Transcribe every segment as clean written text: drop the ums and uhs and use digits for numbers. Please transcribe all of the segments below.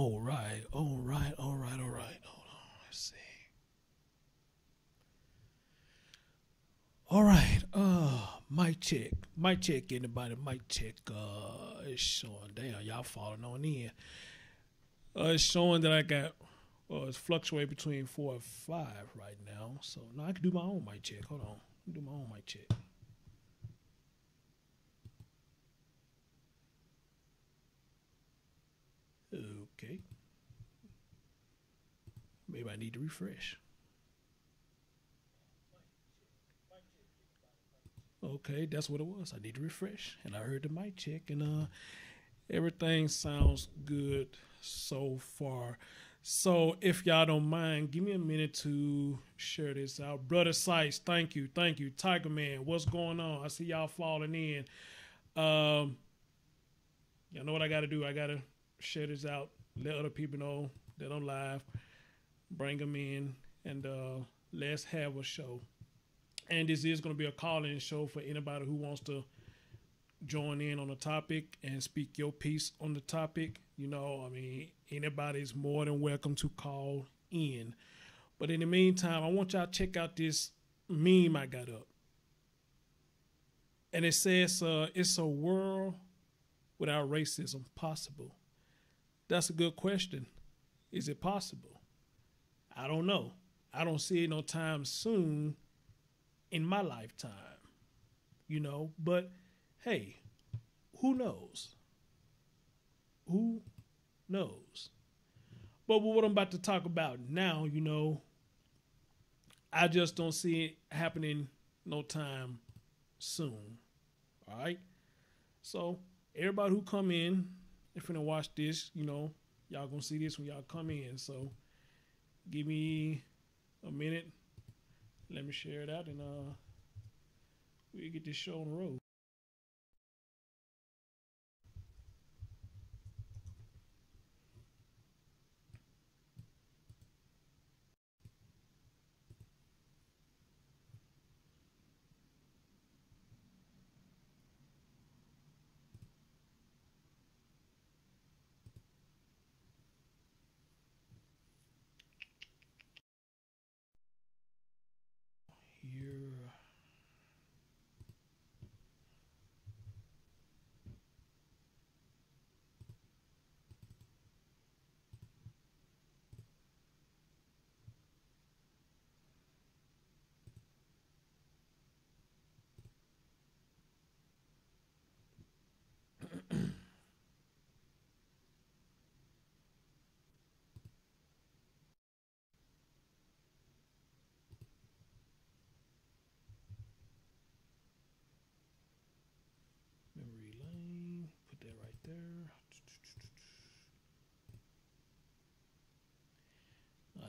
All right, all right, all right, all right. Hold on, let's see. All right, mic check, anybody, mic check. It's showing. Damn, y'all falling on in. It's showing that I got. It's fluctuating between 4 and 5 right now. So now I can do my own mic check. Hold on, do my own mic check. Okay, maybe I need to refresh. Okay, that's what it was. I need to refresh, and I heard the mic check, and everything sounds good so far. So if y'all don't mind, give me a minute to share this out. Brother Sites, thank you, thank you. Tiger Man, what's going on? I see y'all falling in. Y'all know what I got to do. I got to share this out, let other people know that I'm live, bring them in, and let's have a show. And this is going to be a call-in show for anybody who wants to join in on the topic and speak your piece on the topic. You know, I mean, anybody's more than welcome to call in. But in the meantime, I want y'all to check out this meme I got up. And it says, it's a world without racism possible? That's a good question. Is it possible? I don't know. I don't see it no time soon in my lifetime, you know, but hey, who knows? Who knows? But what I'm about to talk about now, you know, I just don't see it happening no time soon. All right. So everybody who come in, if you're gonna watch this, you know, y'all gonna see this when y'all come in. So give me a minute. Let me share it out, and we get this show on the road. Here. Memory lane. Put that right there.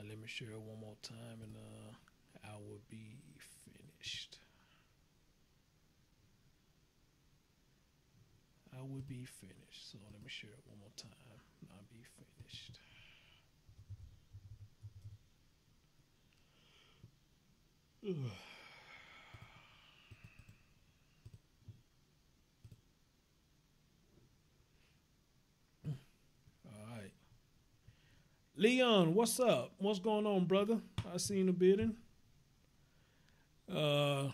Let me share it one more time, and I will be finished. I will be finished. So let me share it one more time. I'll be finished. Ugh. All right. Leon, what's up? What's going on, brother? I seen the bidding. Uh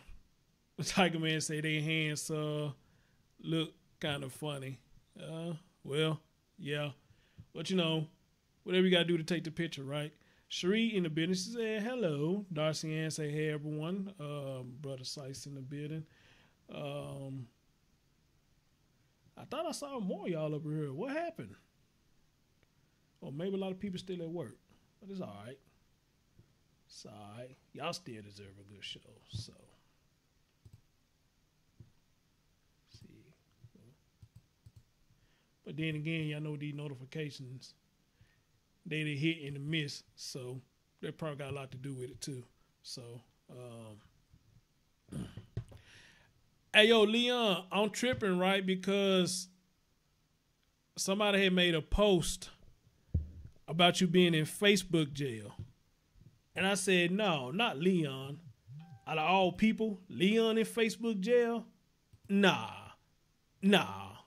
Tiger Man say their hands look kind of funny. Well, yeah. But you know, whatever you gotta do to take the picture, right? Sheree in the building, she said hello. Darcy Ann say hey everyone. Brother Sice in the building. I thought I saw more of y'all over here. What happened? Or maybe a lot of people still at work. But it's alright. It's alright. Y'all still deserve a good show. So see. But then again, y'all know these notifications, they hit and the miss, so they probably got a lot to do with it too. So hey yo, Leon, I'm tripping, right? Because somebody had made a post about you being in Facebook jail. And I said, no, not Leon. Out of all people, Leon in Facebook jail? Nah, not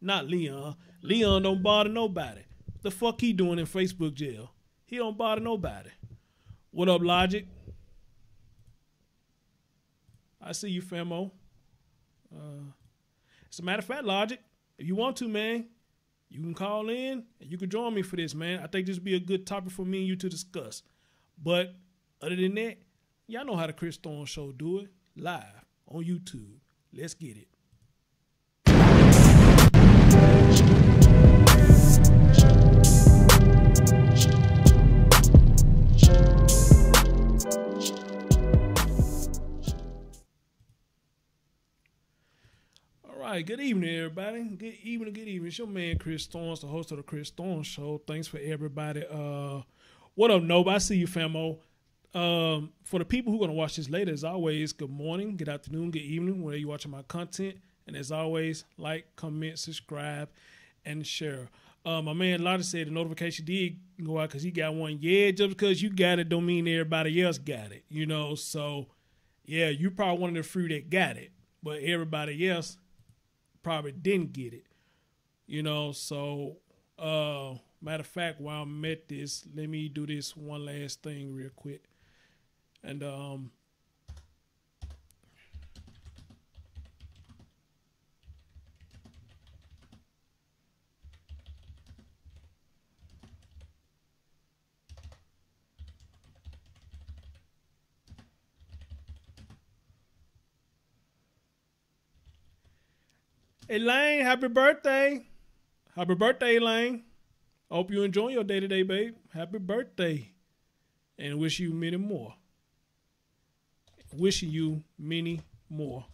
Leon. Leon don't bother nobody. The fuck he doing in Facebook jail? He don't bother nobody. What up, Logic? I see you, famo. As a matter of fact, Logic, if you want to, man, you can call in and you can join me for this, man. I think this would be a good topic for me and you to discuss. But other than that, y'all know how the Chris Thorns Show do it. Live on YouTube. Let's get it. Good evening, everybody. Good evening. It's your man, Chris Thorns, the host of the Chris Thorns Show. Thanks for everybody. What up, Nob? I see you, famo. For the people who are going to watch this later, as always, good morning, good afternoon, good evening, whenever you're watching my content. And as always, like, comment, subscribe, and share. My man Lotta said the notification did go out because he got one. Yeah, just because you got it don't mean everybody else got it, you know. So, yeah, you probably one of the few that got it. But everybody else probably didn't get it, you know. So matter of fact, while I'm at this, let me do this one last thing real quick. And hey, Lane, happy birthday. Happy birthday, Lane. Hope you enjoy your day today, babe. Happy birthday. And wish you many more. Wishing you many more.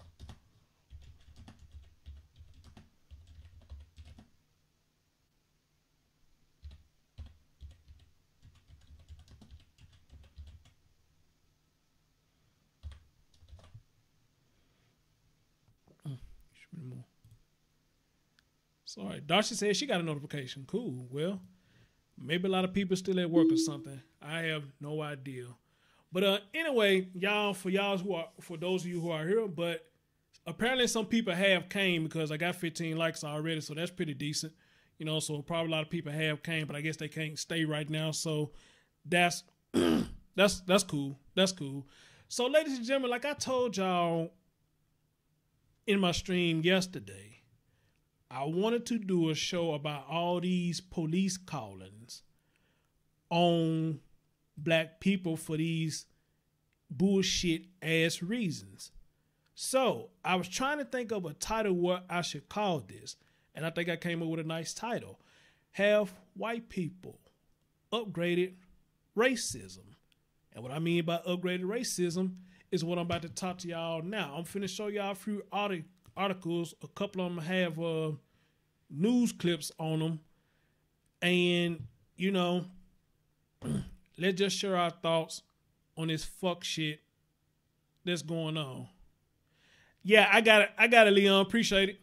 Sorry, Darcy said she got a notification. Cool. Well, maybe a lot of people still at work or something. I have no idea. But anyway, for those of you who are here, but apparently some people have came because I got 15 likes already, so that's pretty decent. You know, so probably a lot of people have came, but I guess they can't stay right now. So that's that's cool. That's cool. So, ladies and gentlemen, like I told y'all in my stream yesterday, I wanted to do a show about all these police callings on black people for these bullshit ass reasons. So I was trying to think of a title what I should call this. And I think I came up with a nice title. Have white people upgraded racism? And what I mean by upgraded racism is what I'm about to talk to y'all now. I'm finna show y'all a few articles. A couple of them have news clips on them. And, you know, let's just share our thoughts on this fuck shit that's going on. Yeah, I got it, Leon. Appreciate it.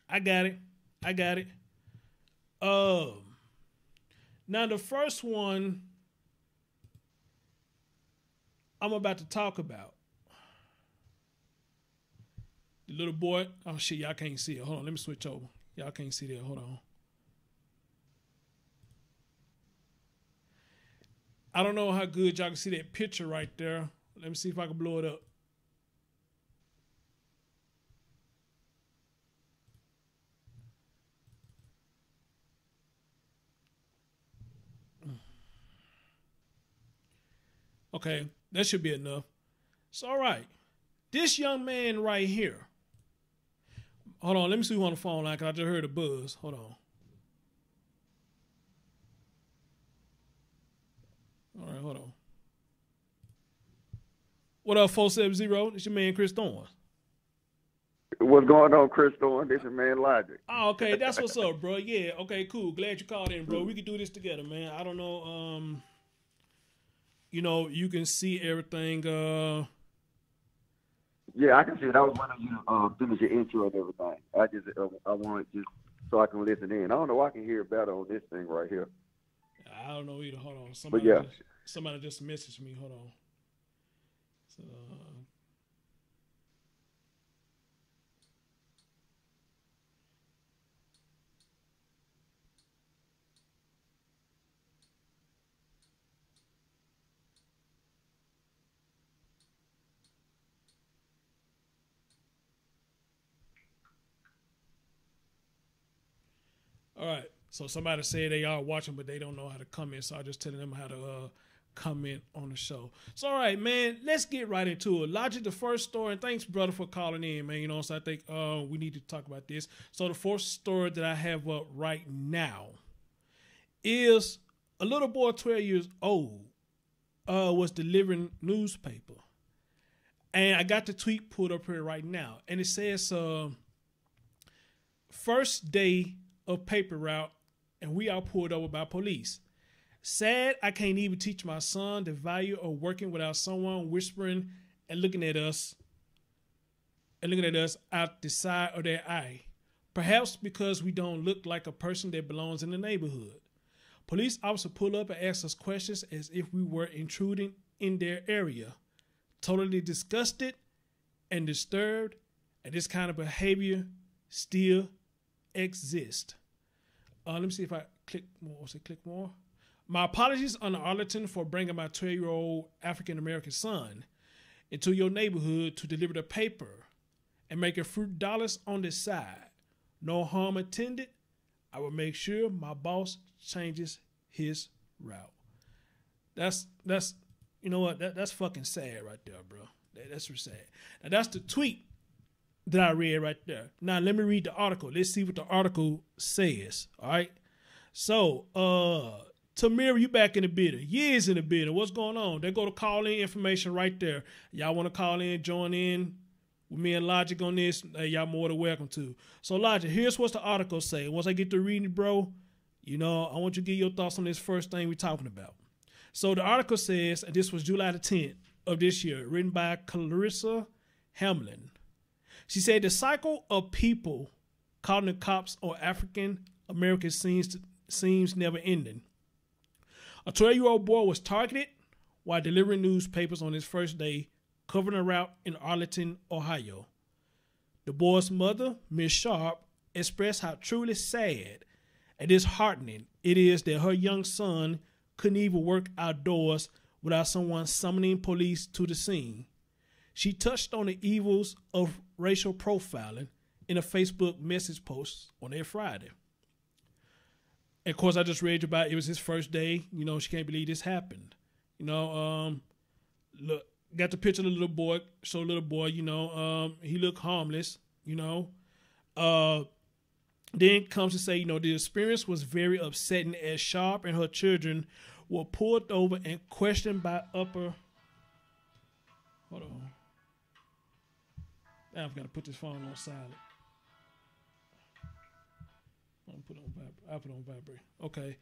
I got it. Now the first one I'm about to talk about. The little boy. Oh shit, y'all can't see it. Hold on, let me switch over. Y'all can't see that. Hold on. I don't know how good y'all can see that picture right there. Let me see if I can blow it up. Okay, that should be enough. So, all right. This young man right here. Hold on, let me see who on the phone line, because I just heard a buzz. Hold on. All right, hold on. What up, 470? It's your man, Chris Thorns. What's going on, Chris Thorns? This is Man Logic. Oh, okay, that's what's up, bro. Yeah, okay, cool. Glad you called in, bro. We can do this together, man. I don't know, you know, you can see everything. Yeah, I can see it. I was wanting you to finish your intro and everything. I want just so I can listen in. I don't know. I can hear better on this thing right here. I don't know either. Hold on. Somebody just messaged me. Hold on. So, All right. So somebody said they are watching, but they don't know how to comment. So I just telling them how to comment on the show. So all right, man, let's get right into it. Logic, the first story, and thanks, brother, for calling in, man. You know, so I think we need to talk about this. So the first story that I have up right now is a little boy, 12 years old, was delivering newspaper. And I got the tweet pulled up here right now. And it says, first day of paper route, and we are pulled over by police. Sad I can't even teach my son the value of working without someone whispering and looking at us out the side of their eye. Perhaps because we don't look like a person that belongs in the neighborhood. Police officer pull up and ask us questions as if we were intruding in their area. Totally disgusted and disturbed, and this kind of behavior still exists. Let me see if I click more. Click more. My apologies on Arlington for bringing my 12-year-old African-American son into your neighborhood to deliver the paper and make a few dollars on the side. No harm intended. I will make sure my boss changes his route. That's you know what? That's fucking sad right there, bro. That's really sad. Now that's the tweet that I read right there. Now let me read the article. Let's see what the article says. All right. So, Tamir, you back in the building. Years in the building. What's going on? They go to call in information right there. Y'all want to call in, join in with me and Logic on this? Y'all more than welcome to. So, Logic, here's what the article say. Once I get to reading, bro, you know, I want you to get your thoughts on this first thing we're talking about. So, the article says, and this was July the 10th of this year, written by Clarissa Hamlin. She said, the cycle of people calling the cops on African Americans seems never ending. A 12-year-old boy was targeted while delivering newspapers on his first day, covering a route in Arlington, Ohio. The boy's mother, Ms. Sharp, expressed how truly sad and disheartening it is that her young son couldn't even work outdoors without someone summoning police to the scene. She touched on the evils of racial profiling in a Facebook message post on that Friday. And of course, I just read about it was his first day. You know, she can't believe this happened. You know, look, got the picture of the little boy. So little boy, you know, he looked harmless. You know, then comes to say, you know, the experience was very upsetting as Sharp and her children were pulled over and questioned by upper. Hold on. Now I've got to put this phone on silent. I'll put it on vibrate. Okay.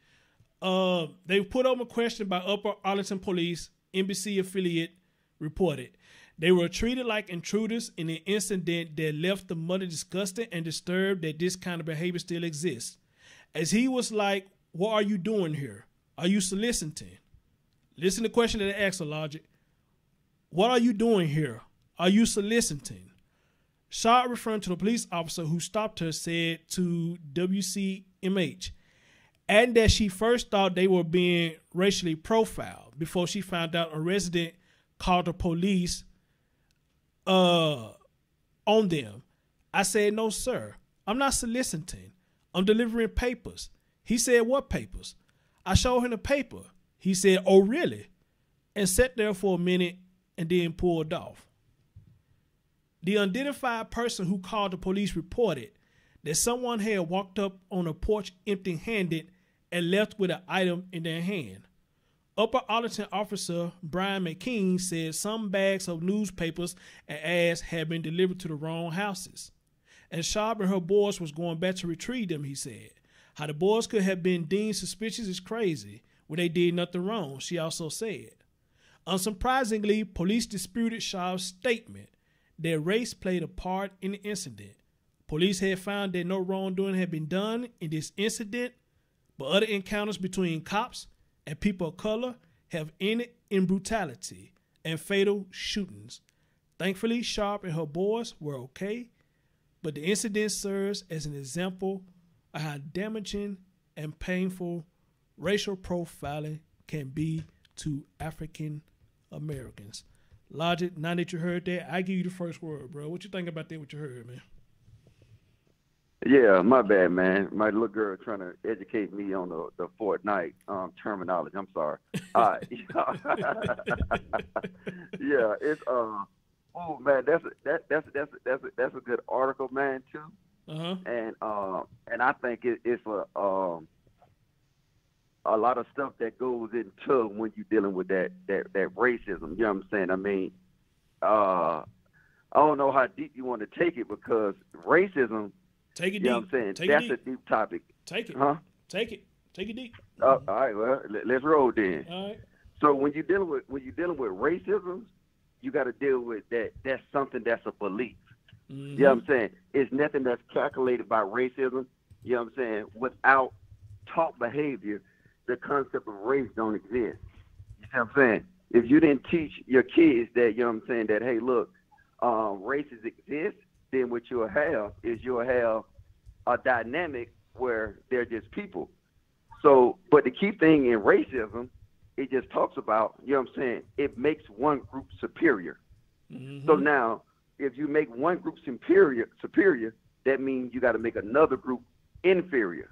They put over a question by Upper Arlington Police, NBC affiliate, reported. They were treated like intruders in an incident that left the mother disgusted and disturbed that this kind of behavior still exists. As he was like, what are you doing here? Are you soliciting? Listen to the question that they asked her, Logic. What are you doing here? Are you soliciting? Sharp, referring to the police officer who stopped her, said to WCMH, and that she first thought they were being racially profiled before she found out a resident called the police on them. I said, no, sir, I'm not soliciting. I'm delivering papers. He said, what papers? I showed him the paper. He said, oh, really? And sat there for a minute and then pulled off. The unidentified person who called the police reported that someone had walked up on a porch empty-handed and left with an item in their hand. Upper Arlington officer Brian McKean said some bags of newspapers and ads had been delivered to the wrong houses. And Sharp and her boys was going back to retrieve them, he said. How the boys could have been deemed suspicious is crazy when they did nothing wrong, she also said. Unsurprisingly, police disputed Sharp's statement that race played a part in the incident. Police had found that no wrongdoing had been done in this incident, but other encounters between cops and people of color have ended in brutality and fatal shootings. Thankfully, Sharp and her boys were okay, but the incident serves as an example of how damaging and painful racial profiling can be to African Americans. Logic, now that you heard that, I give you the first word, bro. What you think about that, what you heard, man? Yeah, my bad, man. My little girl trying to educate me on the Fortnite terminology. I'm sorry. Yeah, it's oh man, that's a good article, man, too. Uh-huh. And I think it's a lot of stuff that goes into when you're dealing with that racism. You know what I'm saying? I mean, I don't know how deep you want to take it because racism. Take it You know deep. what I'm saying? Take it That's deep. a deep topic. Take it. Huh? Take it. Take it deep. All right, well, let's roll then. All right. So when you're dealing with racism, you got to deal with that. That's something that's a belief. Mm-hmm. You know what I'm saying? It's nothing that's calculated by racism. You know what I'm saying? Without taught behavior, the concept of race don't exist. You see what I'm saying? If you didn't teach your kids that, you know what I'm saying, that hey, look, races exist, then what you'll have is you'll have a dynamic where they're just people. So, but the key thing in racism, it just talks about, you know what I'm saying, it makes one group superior. Mm-hmm. So now, if you make one group superior, that means you got to make another group inferior.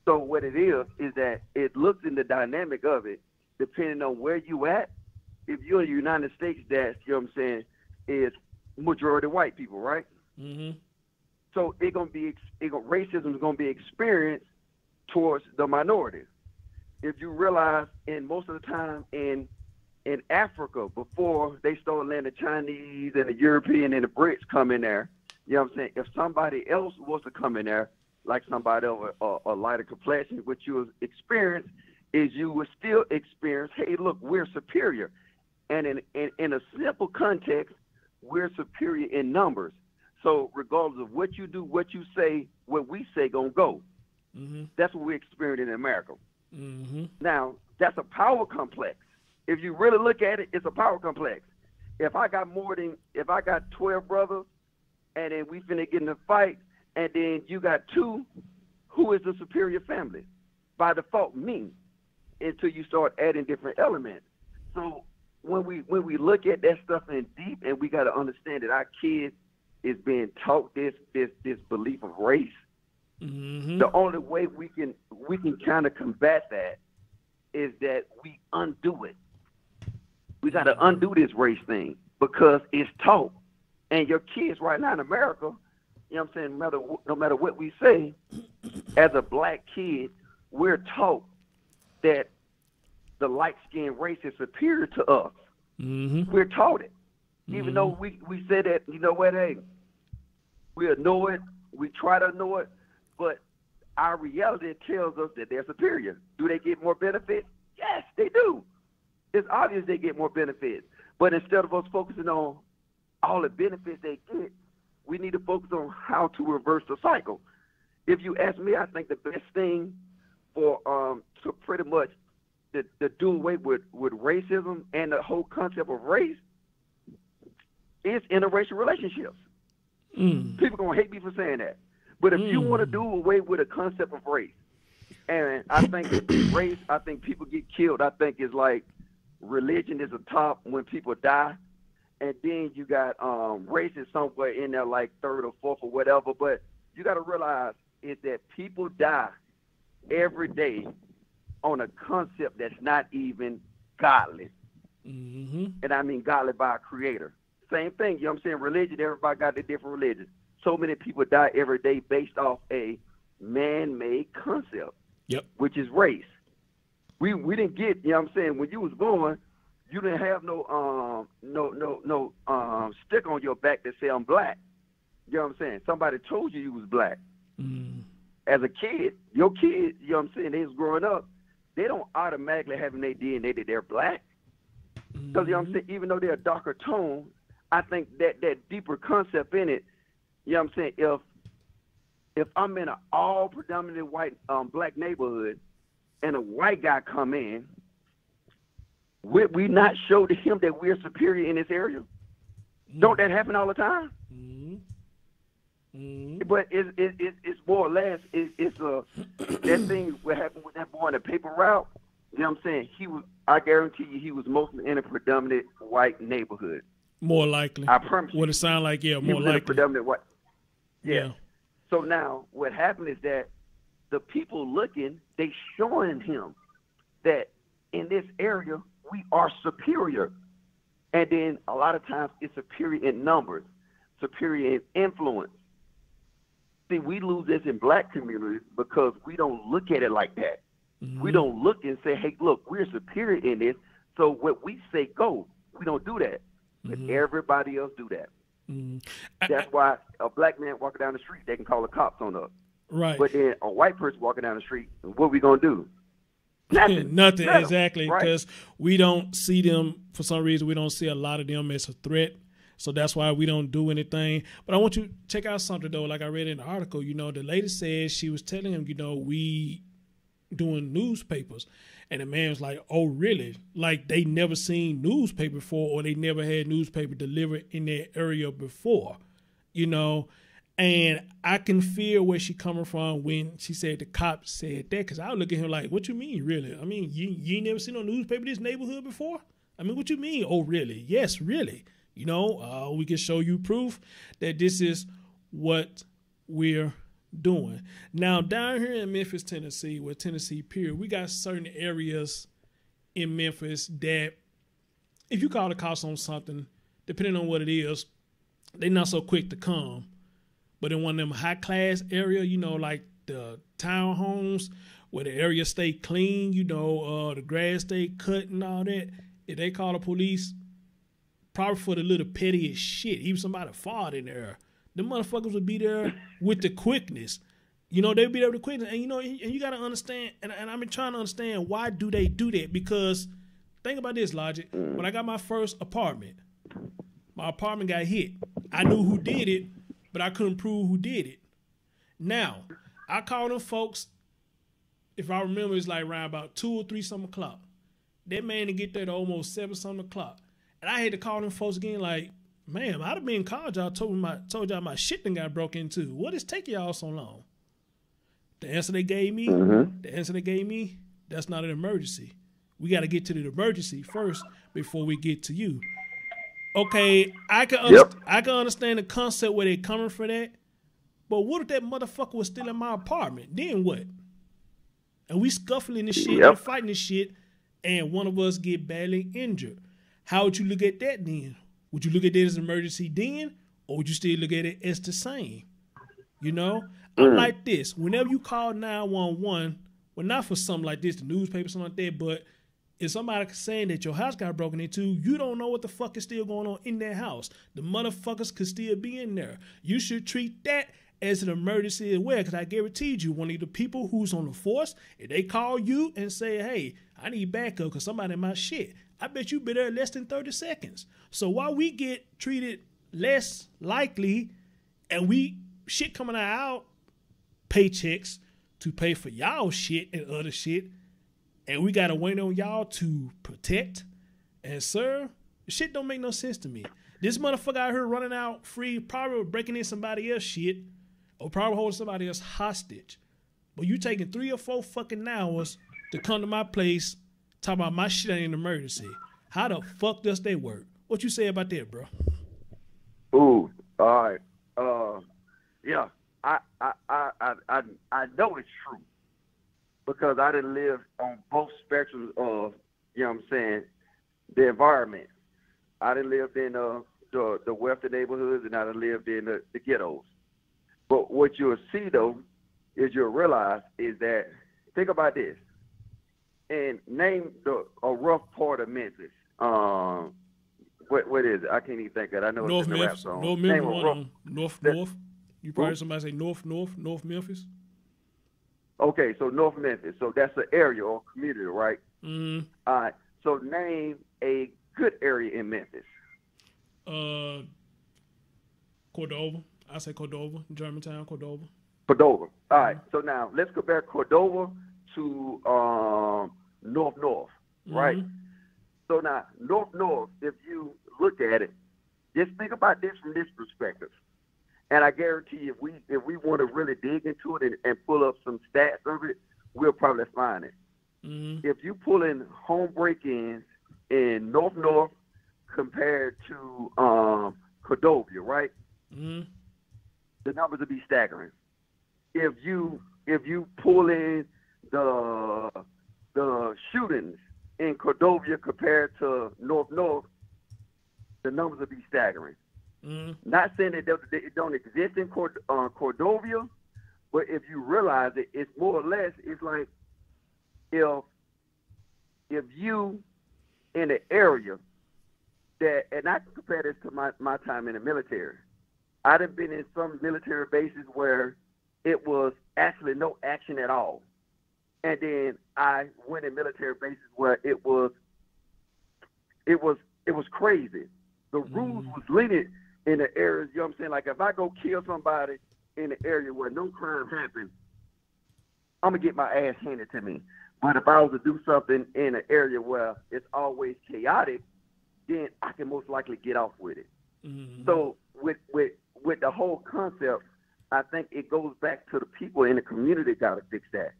So what it is that it looks in the dynamic of it, depending on where you at. If you're in the United States, that's, you know what I'm saying, is majority white people, right? Mm-hmm. So racism is gonna be experienced towards the minority. If you realize, in most of the time in Africa, before they started letting the Chinese and the European and the Brits come in there, you know what I'm saying? If somebody else was to come in there, like somebody of a lighter complexion, what you would experience is you would still experience, hey, look, we're superior. And in a simple context, we're superior in numbers. So regardless of what you do, what you say, what we say gonna go. Mm-hmm. That's what we experience in America. Mm-hmm. Now, that's a power complex. If you really look at it, it's a power complex. If I got 12 brothers, and then we finna get in a fight, and then you got 2, who is the superior family? By default, me, until you start adding different elements. So when we look at that stuff in deep, and we got to understand that our kids is being taught this belief of race. Mm-hmm. The only way we can kind of combat that is that we undo it. We got to undo this race thing because it's taught. And your kids right now in America, you know what I'm saying, no matter what we say, as a black kid, we're taught that the light-skinned race is superior to us. Mm-hmm. We're taught it. Mm-hmm. Even though we say that, you know what, hey, we know it, we try to know it, but our reality tells us that they're superior. Do they get more benefits? Yes, they do. It's obvious they get more benefits. But instead of us focusing on all the benefits they get, we need to focus on how to reverse the cycle. If you ask me, I think the best thing for to pretty much to do away with racism and the whole concept of race is interracial relationships. People gonna hate me for saying that, but if you want to do away with a concept of race, and I think race, I think people get killed. I think it's like religion is a top when people die, and then you got race is somewhere in there like third or fourth or whatever. But you got to realize is that people die every day on a concept that's not even godly. Mm-hmm. And I mean godly by a creator. Same thing, you know what I'm saying? Religion, everybody got their different religions. So many people die every day based off a man-made concept, which is race. We didn't get, you know what I'm saying, when you was born, you didn't have no stick on your back that say I'm black. You know what I'm saying? Somebody told you was black. As a kid, your kids, you know what I'm saying, they was growing up, they don't automatically have in their DNA that they're black. Because, you know what I'm saying, even though they're a darker tone, I think that deeper concept in it, you know what I'm saying, if I'm in an all predominantly white black neighborhood and a white guy come in, would we not show to him that we're superior in this area? Don't that happen all the time? But it's more or less it's that thing what happened with that boy in the paper route. You know what I'm saying? I guarantee you he was mostly in a predominant white neighborhood. More likely. I promise you. What it sound like, yeah, more he was likely. in a predominant white. Yeah. So now what happened is that the people looking, they showing him that in this area we are superior. And then a lot of times it's superior in numbers, superior in influence. See, we lose this in black communities because we don't look at it like that. Mm-hmm. We don't look and say, hey, look, we're superior in this. So what we say go, we don't do that. But everybody else do that. That's why a black man walking down the street, they can call the cops on us. Right. But then a white person walking down the street, what we going to do? Nothing, exactly, because we don't see them, for some reason, we don't see a lot of them as a threat. So that's why we don't do anything. But I want you to check out something, though. Like I read in the article, the lady said she was telling him, we doing newspapers. And the man was like, oh, really? Like they never seen newspaper before, or they never had newspaper delivered in their area before, And I can feel where she coming from when she said the cops said that, because I would look at him like, what you mean, really? I mean, you ain't never seen no newspaper in this neighborhood before? I mean, what you mean? Oh, really? Yes, really. We can show you proof that this is what we're doing. Now, down here in Memphis, Tennessee, with Tennessee period, we got certain areas in Memphis that if you call the cops on something, depending on what it is, they're not so quick to come. But in one of them high class area, like the townhomes where the area stay clean, the grass stay cut and all that, if they call the police, probably for the little pettiest shit, even somebody fought in there, the motherfuckers would be there with the quickness. They'd be there with the quickness. And, and you got to understand, and I've been trying to understand, why do they do that? Because think about this, Logic. When I got my first apartment, my apartment got hit. I knew who did it, but I couldn't prove who did it. Now, I called them folks, if I remember, it's like around about 2 or 3 something o'clock. That man to get there to almost 7 something o'clock. And I had to call them folks again like, man, I'd have been called y'all, told y'all my shit done got broke into. What is taking y'all so long? The answer they gave me, that's not an emergency. We got to get to the emergency first before we get to you. Okay, I can understand the concept where they coming for that, but what if that motherfucker was still in my apartment? Then what? And we scuffling this shit and fighting this shit, and one of us get badly injured. How would you look at that then? Would you look at that as an emergency then, or would you still look at it as the same? I'm like this. Whenever you call 911, well, not for something like this, the newspaper, something like that, but if somebody saying that your house got broken into, you don't know what the fuck is still going on in that house. The motherfuckers could still be in there. You should treat that as an emergency as well, because I guaranteed you, one of the people who's on the force, if they call you and say, hey, I need backup because somebody in my shit, I bet you be there less than 30 seconds. So while we get treated less likely and we shit coming out of our paychecks to pay for y'all shit and other shit, and we got to wait on y'all to protect and serve, shit don't make no sense to me. This motherfucker out here running out free, probably breaking in somebody else's shit or probably holding somebody else hostage. But you taking 3 or 4 fucking hours to come to my place talking about my shit ain't an emergency. How the fuck does that work? What you say about that, bro? Ooh, all right. Yeah, I know it's true because I done lived on both spectrums of, the environment. I done lived in the wealthy neighborhoods, and I done lived in the ghettos. But what you'll see though is you'll realize is that, think about this. And name a rough part of Memphis. What is it? I can't even think of it. I know North it's in the rap Memphis. song. North Memphis. North. You probably heard somebody say North Memphis. Okay, so North Memphis. So that's an area or community, right? Mm-hmm. All right. So name a good area in Memphis. Cordova. I say Cordova. Germantown, Cordova. Cordova. All right. So now let's compare Cordova to North, right? Mm-hmm. So now North, if you look at it, just think about this from this perspective. And I guarantee you, if we want to really dig into it and pull up some stats of it, we'll probably find it. Mm-hmm. If you pull in home break-ins in North compared to Cordova, right? Mm-hmm. The numbers will be staggering. if you pull in the shootings in Cordovia compared to North, the numbers will be staggering. Not saying that they don't exist in Cordovia, but if you realize it, it's more or less, it's like if you in an area that, and I can compare this to my time in the military. I'd have been in some military bases where it was actually no action at all. And then I went in military bases where it was crazy. The rules was lenient in the areas, you know what I'm saying? Like if I go kill somebody in an area where no crime happened, I'm gonna get my ass handed to me. But if I was to do something in an area where it's always chaotic, then I can most likely get off with it. So with the whole concept, I think it goes back to the people in the community got to fix that.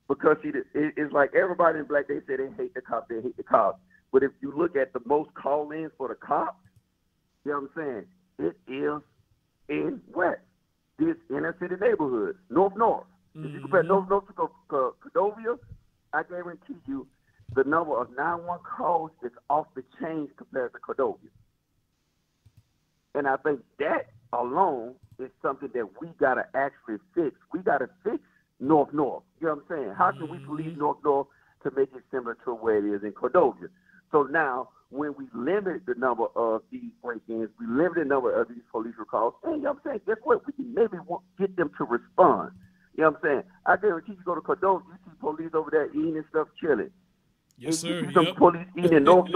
Because see, it's like everybody in Black, they say they hate the cops, they hate the cops. But if you look at the most call-ins for the cops, you know what I'm saying? It is in what? This inner city neighborhood, North. If you compare North to Cordovia, I guarantee you the number of 911 calls is off the chain compared to Cordovia. And I think that alone is something that we got to actually fix. We got to fix North. You know what I'm saying? How can we police North to make it similar to where it is in Cordovia? So now, when we limit the number of these break-ins, we limit the number of these police recalls, and you know what I'm saying? Guess what? We can maybe get them to respond. You know what I'm saying? I guarantee you go to Cordovia, you see police over there eating and stuff, chilling. Yes, sir. You see some police eating in North.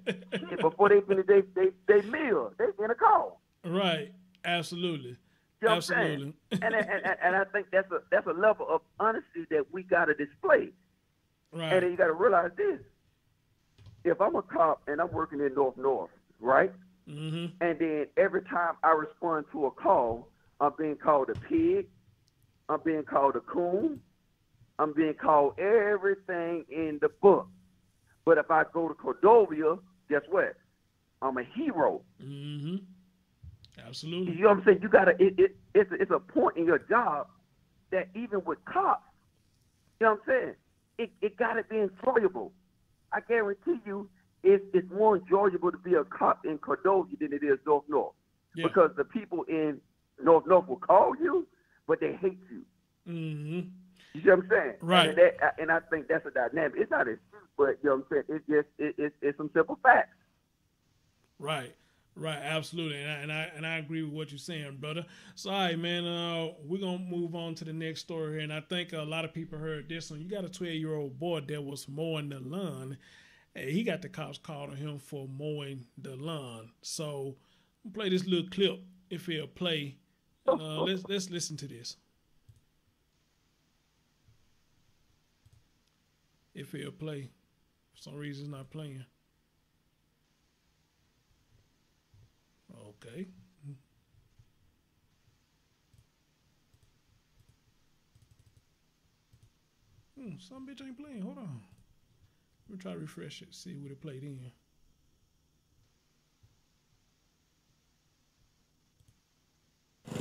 Shit, before they finish they meal, they in a call. Right. Absolutely. You know Absolutely. and I think that's a level of honesty that we got to display. Right. And then you got to realize this. If I'm a cop and I'm working in North, right? And then every time I respond to a call, I'm being called a pig, I'm being called a coon, I'm being called everything in the book. But if I go to Cordovia, guess what? I'm a hero. Absolutely. You know what I'm saying? You gotta. It's a point in your job that even with cops, you know what I'm saying? It gotta be enjoyable. I guarantee you, it's more enjoyable to be a cop in Cordovia than it is North. Yeah. Because the people in North will call you, but they hate you. You see what I'm saying? Right. And I think that's a dynamic. It's not a suit, but you know what I'm saying? It's some simple facts. Right. Absolutely. And I agree with what you're saying, brother. So, all right, man, we're going to move on to the next story here. And I think a lot of people heard this one. You got a 12-year-old boy that was mowing the lawn. And he got the cops calling him for mowing the lawn. So, we'll play this little clip if he'll play. And, let's listen to this. If he'll play. For some reason, it's not playing. Okay. Some bitch ain't playing. Hold on. Let me try to refresh it, see what it played in.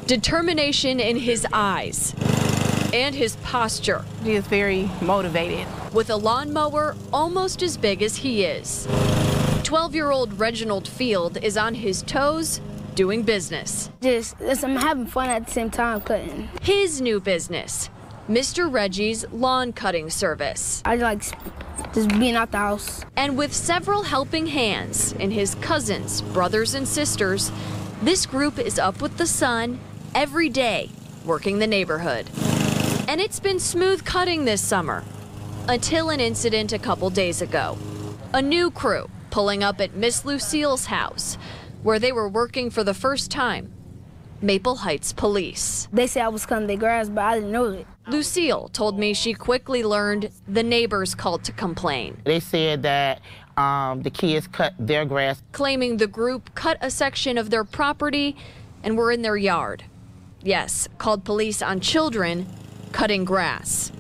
Determination in his eyes and his posture. He is very motivated. With a lawnmower almost as big as he is. 12-year-old Reginald Field is on his toes doing business. I'm having fun at the same time cutting. His new business, Mr. Reggie's lawn cutting service. I like just being out the house. And with several helping hands and his cousins, brothers and sisters, this group is up with the sun every day, working the neighborhood. And it's been smooth cutting this summer, until an incident a couple days ago. A new crew pulling up at Miss Lucille's house, where they were working for the first time. Maple Heights Police. They said I was cutting their grass, but I didn't know it. Lucille told me she quickly learned the neighbors called to complain. They said that the kids cut their grass. Claiming the group cut a section of their property and were in their yard. Yes, called police on children cutting grass.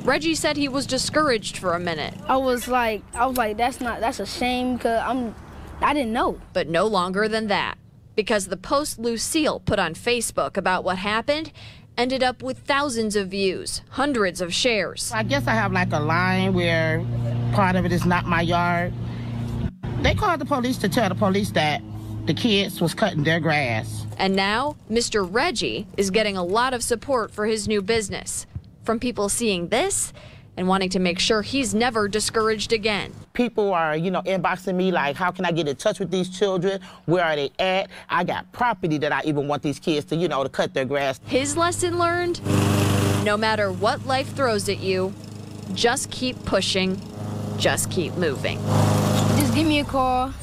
Reggie said he was discouraged for a minute. I was like, that's a shame because I didn't know. But no longer than that, because the post Lucille put on Facebook about what happened ended up with thousands of views, hundreds of shares. I guess I have like a line where part of it is not my yard. They called the police to tell the police that the kids was cutting their grass. And now, Mr. Reggie is getting a lot of support for his new business from people seeing this and wanting to make sure he's never discouraged again. People are, inboxing me like, how can I get in touch with these children? Where are they at? I got property that I even want these kids to, to cut their grass. His lesson learned, no matter what life throws at you, just keep pushing, just keep moving. Just give me a call.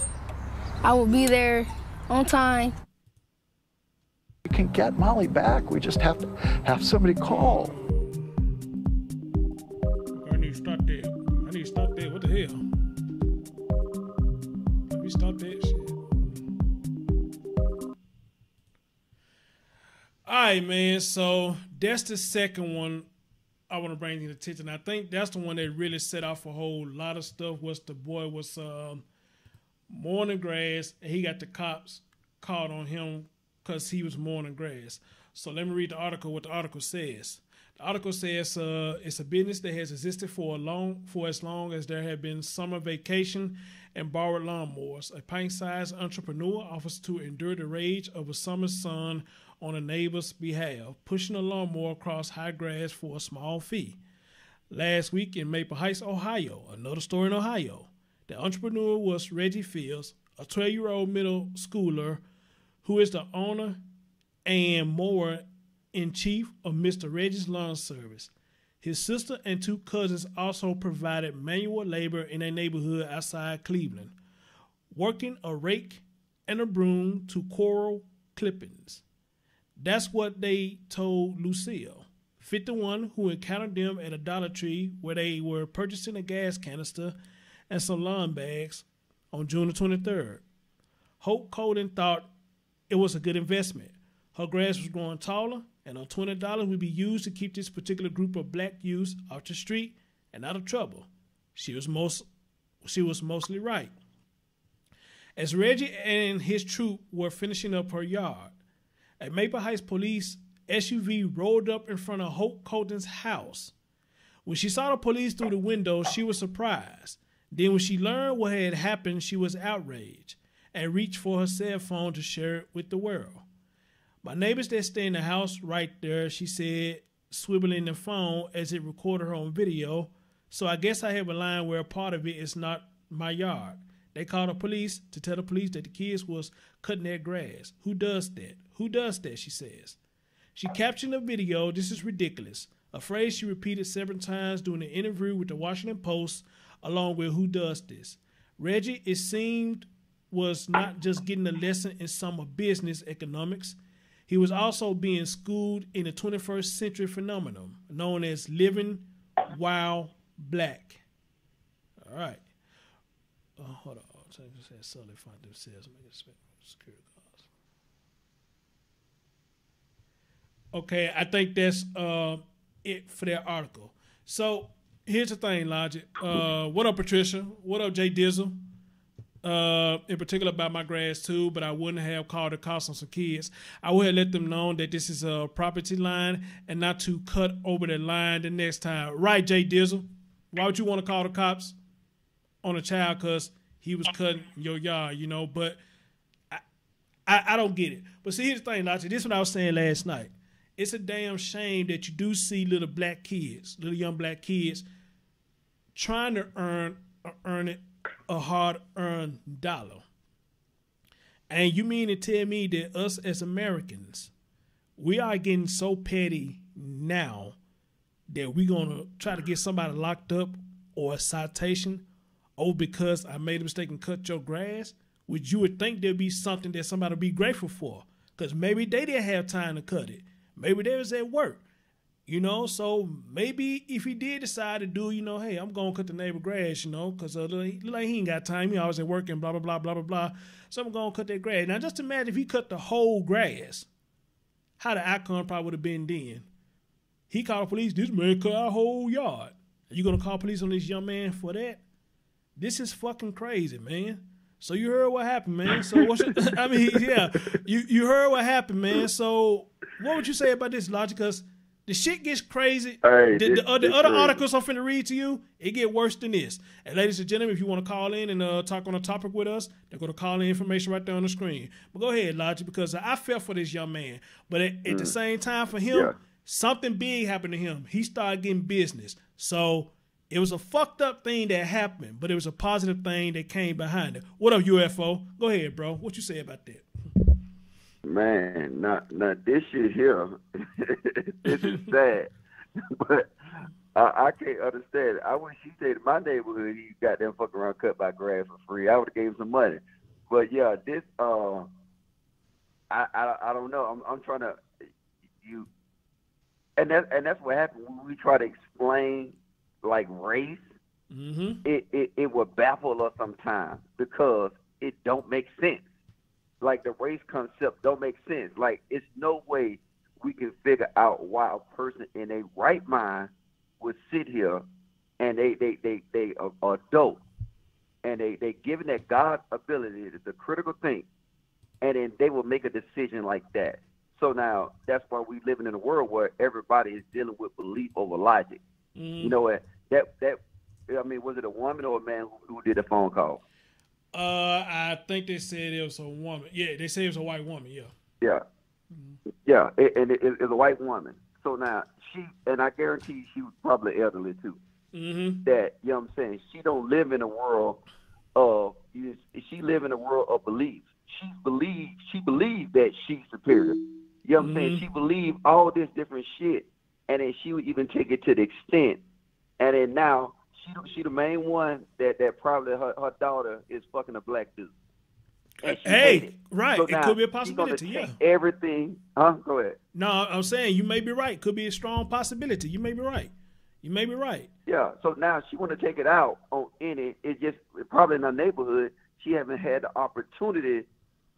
I will be there on time. We can get Molly back. We just have to have somebody call. I need to start that. What the hell? Let me start that shit. All right, man. So that's the second one I want to bring to the attention. I think that's the one that really set off a whole lot of stuff. Was the boy was mowing the grass, and he got the cops called on him because he was mowing the grass. So let me read the article. What the article says. The article says it's a business that has existed for as long as there have been summer vacation and borrowed lawnmowers. A pint-sized entrepreneur offers to endure the rage of a summer sun on a neighbor's behalf, pushing a lawnmower across high grass for a small fee. Last week in Maple Heights, Ohio, another store in Ohio, the entrepreneur was Reggie Fields, a 12-year-old middle schooler who is the owner and mower-in-chief of Mr. Reggie's Lawn Service. His sister and two cousins also provided manual labor in a neighborhood outside Cleveland, working a rake and a broom to coral clippings. That's what they told Lucille, 51, who encountered them at a Dollar Tree where they were purchasing a gas canister and some lawn bags on June the 23rd. Hope Colden thought it was a good investment. Her grass was growing taller, and her $20 would be used to keep this particular group of black youths off the street and out of trouble. She was mostly right. As Reggie and his troop were finishing up her yard, a Maple Heights police SUV rolled up in front of Hope Colden's house. When she saw the police through the window, she was surprised. Then when she learned what had happened, she was outraged and reached for her cell phone to share it with the world. My neighbors that stay in the house right there, she said, swiveling the phone as it recorded her on video. So I guess I have a line where a part of it is not my yard. They called the police to tell the police that the kids was cutting their grass. Who does that? Who does that, she says. She captioned the video, "This is ridiculous," a phrase she repeated several times during an interview with the Washington Post, along with "Who does this?" Reggie, it seemed, was not just getting a lesson in some of business economics. He was also being schooled in a 21st century phenomenon known as living while black. All right. Hold on. Solely find themselves make security calls. Okay, I think that's it for that article. So here's the thing, Logic. What up, Patricia? What up, Jay Dizzle? In particular about my grass too, but I wouldn't have called the cops on some kids. I would have let them know that this is a property line and not to cut over the line the next time. Right, Jay Dizzle? Why would you want to call the cops on a child because he was cutting your yard, But I don't get it. But see, here's the thing, Logic. This is what I was saying last night. It's a damn shame that you do see little young black kids, trying to earn it a hard-earned dollar. And you mean to tell me that us as Americans, we are getting so petty now that we're going to try to get somebody locked up or a citation, because I made a mistake and cut your grass? Which you would think there'd be something that somebody would be grateful for, because maybe they didn't have time to cut it. Maybe they was at work. So maybe if he did decide to do, hey, I'm going to cut the neighbor grass, because he ain't got time. He always at work and blah, blah, blah, blah, blah, blah. So I'm going to cut that grass. Now, just imagine if he cut the whole grass, how the outcome probably would have been then. He called the police. This man cut our whole yard. Are you going to call police on this young man for that? This is fucking crazy, man. So you heard what happened, man. So you heard what happened, man. So what would you say about this, Logic? Because the shit gets crazy. Hey, the other crazy. articles I'm finna read to you, it get worse than this. And ladies and gentlemen, if you want to call in and talk on a topic with us, they're going to call in information right there on the screen. But go ahead, Logic, because I felt for this young man. But at the same time, for him, something big happened to him. He started getting business. So it was a fucked up thing that happened, but it was a positive thing that came behind it. What up, UFO? Go ahead, bro. What you say about that? Man, not this shit here. This is sad, but I can't understand it. I wish he stayed in my neighborhood. He got them fucking around cut by grass for free. I would have gave him some money. But yeah, this I don't know. I'm trying to and that's what happened when we try to explain like race. Mm-hmm. It will baffle us sometimes because it don't make sense. Like the race concept don't make sense. Like it's no way we can figure out why a person in a right mind would sit here and they are adult and they given that God ability to critical think, and then they will make a decision like that. So now that's why we living in a world where everybody is dealing with belief over logic. Mm-hmm. You know what? That I mean, was it a woman or a man who did the phone call? I think they said it was a woman. Yeah, they said it was a white woman. Yeah. Yeah. Mm-hmm. Yeah, and it's a white woman. So now and I guarantee she was probably elderly too. Mm-hmm. That, you know what I'm saying? She don't live in a world of, she live in a world of beliefs. She believes that she's superior. You know what I'm saying? She believed all this different shit, and then she would even take it to the extent, and then now she the main one that probably her daughter is fucking a black dude. Hey, right. So it could be a possibility, yeah. Everything. Go ahead. No, I'm saying you may be right. Could be a strong possibility. You may be right. Yeah. So now she want to take it out on any. It's just probably in her neighborhood. She haven't had the opportunity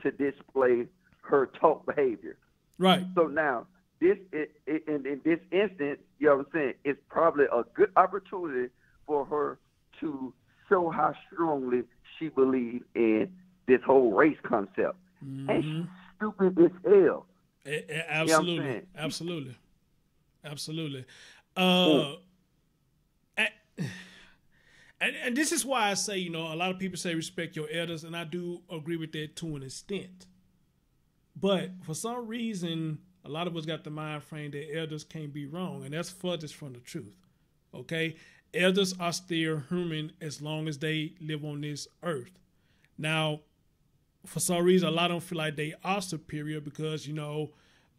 to display her talk behavior. Right. So now in this instance, you know what I'm saying, it's probably a good opportunity for her to show how strongly she believes in this whole race concept. Mm-hmm. And she's stupid as hell. Absolutely. You know Absolutely. And this is why I say, you know, a lot of people say respect your elders, and I do agree with that to an extent. But for some reason, a lot of us got the mind frame that elders can't be wrong, and that's furthest from the truth. Okay? Elders are still human as long as they live on this earth. Now, for some reason, a lot of them feel like they are superior because, you know,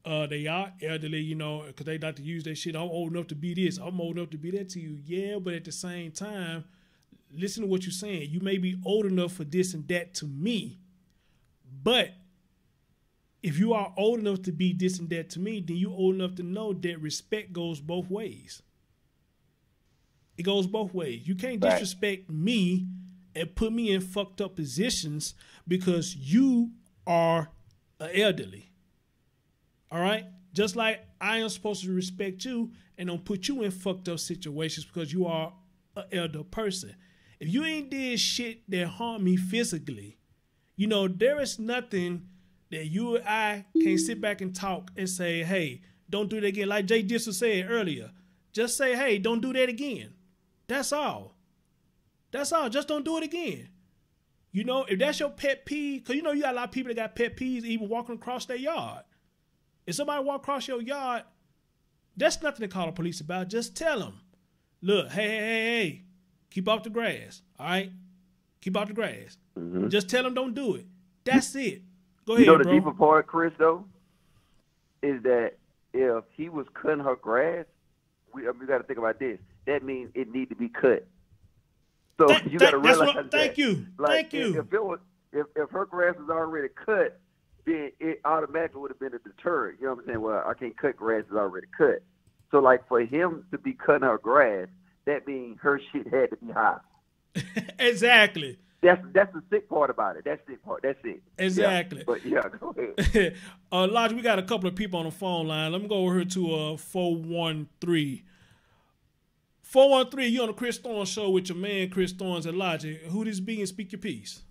they are elderly, you know, because they like to use that shit. I'm old enough to be this. I'm old enough to be that to you. Yeah, but at the same time, listen to what you're saying. You may be old enough for this and that to me, but if you are old enough to be this and that to me, then you're old enough to know that respect goes both ways. It goes both ways. You can't disrespect me and put me in fucked up positions because you are an elderly. All right? Just like I am supposed to respect you and don't put you in fucked up situations because you are an elder person. If you ain't did shit that harm me physically, you know, there is nothing that you or I can sit back and talk and say, hey, don't do that again. Like Jay Dissel said earlier, just say, hey, don't do that again. That's all. That's all. Just don't do it again. You know, if that's your pet peeve, because you know you got a lot of people that got pet peeves even walking across their yard. If somebody walk across your yard, that's nothing to call the police about. Just tell them, look, hey, keep off the grass, all right? Keep off the grass. Mm-hmm. Just tell them don't do it. That's it. Go ahead, you know the bro. deeper part, Chris, though, is that if he was cutting her grass, we got to think about this. That means it need to be cut. So you got to realize that. Thank you. Like, if her grass was already cut, then it automatically would have been a deterrent. You know what I'm saying? Well, I can't cut grass that's already cut. So, like, for him to be cutting her grass, that means her shit had to be high. Exactly. That's the sick part about it. That's the sick part. That's it. Exactly. Yeah. But yeah, go ahead. Lodge, we got a couple of people on the phone line. Let me go over here to 413. 413, you on the Chris Thorns show with your man Chris Thorns and Logic. Who this be and speak your piece?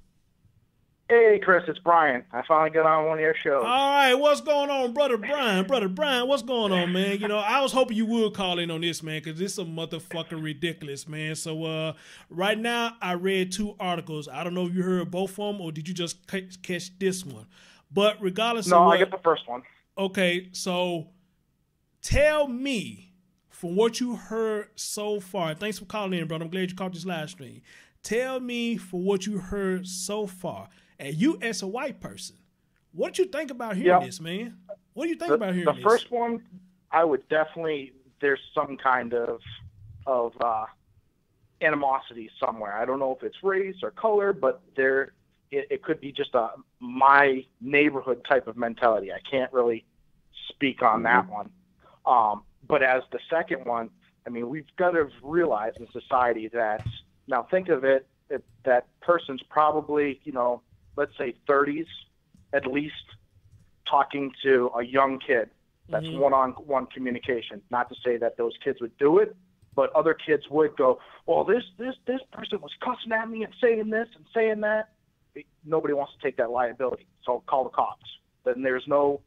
Hey, Chris, it's Brian. I finally got on one of your shows. All right, what's going on, Brother Brian? Brother Brian, what's going on, man? You know, I was hoping you would call in on this, man, because this is a motherfucking ridiculous, man. So right now, I read 2 articles. I don't know if you heard both of them or did you just catch this one. But regardless of No, I get the first one. Okay, so tell me, from what you heard so far, thanks for calling in, brother. I'm glad you caught this live stream. Tell me, for what you heard so far, and you as a white person, what do you think about hearing this, man? What do you think about hearing this? The first one, I would definitely, there's some kind of animosity somewhere. I don't know if it's race or color, but it could be just my neighborhood type of mentality. I can't really speak on that one. But as the second one, I mean, we've got to realize in society that, now think of it, that person's probably, you know, let's say 30s at least, talking to a young kid. That's one-on-one communication. Not to say that those kids would do it, but other kids would go, well, this person was cussing at me and saying this and saying that. Nobody wants to take that liability, so call the cops. Then there's no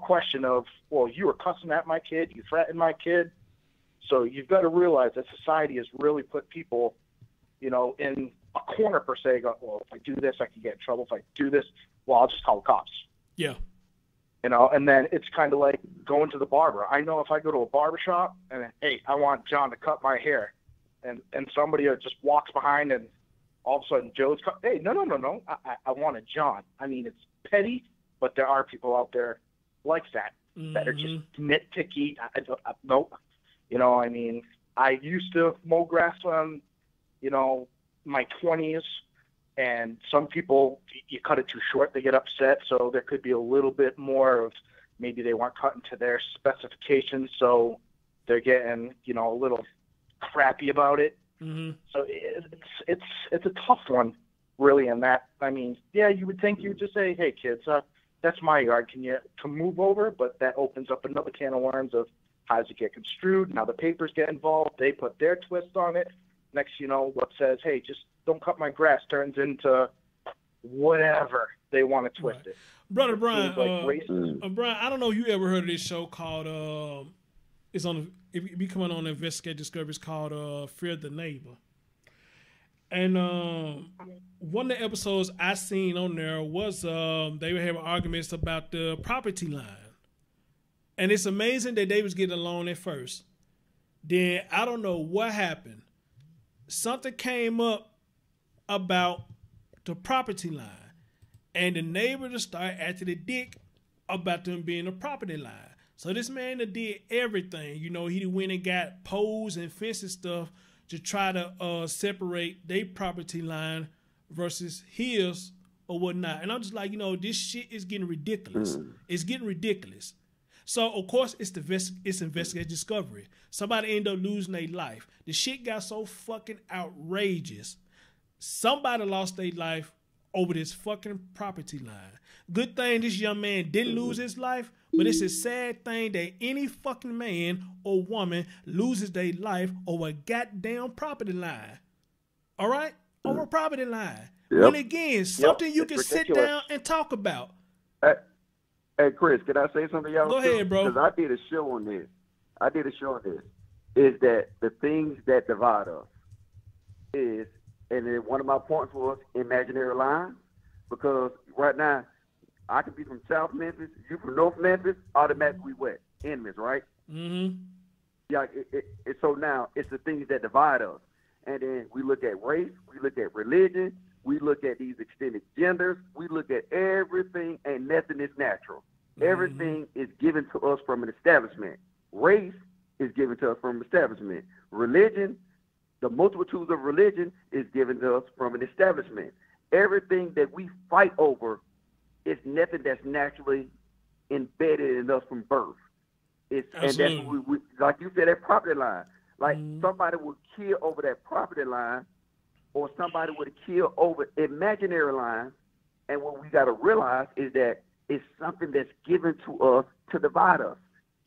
question of, well, you were cussing at my kid, you threatened my kid. So you've got to realize that society has really put people, you know, in a corner per se. Go, well, if I do this, I can get in trouble. If I do this, well, I'll just call the cops. Yeah. You know, and then it's kind of like going to the barber. I know if I go to a barber shop and, hey, I want John to cut my hair, and somebody just walks behind and all of a sudden Joe's cut. Hey, no. I want a John. I mean, it's petty, but there are people out there like that that are just nitpicky. Nope. You know, I mean, I used to mow grass on, you know, my 20s, and some people, you cut it too short, they get upset. So there could be a little bit more of, maybe they weren't cutting to their specifications, so they're getting, you know, a little crappy about it. So it's a tough one, really. In that, I mean, yeah, you would think you'd just say, hey, kids, that's my yard. Can you move over? But that opens up another can of worms of how does it get construed? Now the papers get involved. They put their twist on it. Next, you know, what says, hey, just don't cut my grass, turns into whatever they want to twist it. Brother Brian, Brian, I don't know if you ever heard of this show called, it's on, it be coming on Investigate Discovery, it's called Fear the Neighbor. And one of the episodes I seen on there was they were having arguments about the property line. And it's amazing that they was getting along at first. Then I don't know what happened. Something came up about the property line. And the neighbor just started acting a dick about them being a property line. So this man that did everything. You know, he went and got poles and fences stuff to try to separate their property line versus his or whatnot. And I'm just like, you know, this shit is getting ridiculous. It's getting ridiculous. So, of course, it's investigative discovery. Somebody ended up losing their life. The shit got so fucking outrageous. Somebody lost their life over this fucking property line. Good thing this young man didn't lose his life, but it's a sad thing that any fucking man or woman loses their life over a goddamn property line. All right? Over a property line. Yep. And again, something you can sit down and talk about. Hey, Chris, can I say something, y'all? Go ahead, bro. Because I did a show on this. Is that the things that divide us is, and then one of my points was imaginary lines, because right now, I could be from South Memphis, you from North Memphis, automatically what? Enemies, right? Yeah. So now it's the things that divide us, and then we look at race, we look at religion, we look at these extended genders, we look at everything, and nothing is natural. Everything is given to us from an establishment. Race is given to us from an establishment. Religion, the multitudes of religion is given to us from an establishment. Everything that we fight over is nothing that's naturally embedded in us from birth. And that's what we, like you said, that property line. Like somebody would kill over that property line, or somebody would kill over imaginary lines. And what we got to realize is that it's something that's given to us to divide us.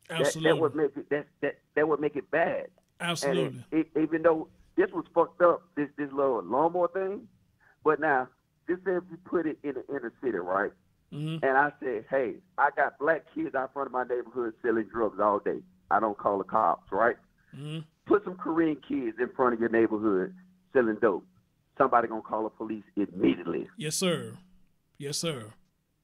Absolutely. That would make it that would make it bad. Absolutely. And even though this was fucked up, this little lawnmower thing, but now just say if you put it in the inner city, right? Mm-hmm. And I said, hey, I got black kids out front of my neighborhood selling drugs all day. I don't call the cops, right? Mm-hmm. Put some Korean kids in front of your neighborhood selling dope. Somebody gonna call the police immediately. Yes, sir. Yes, sir.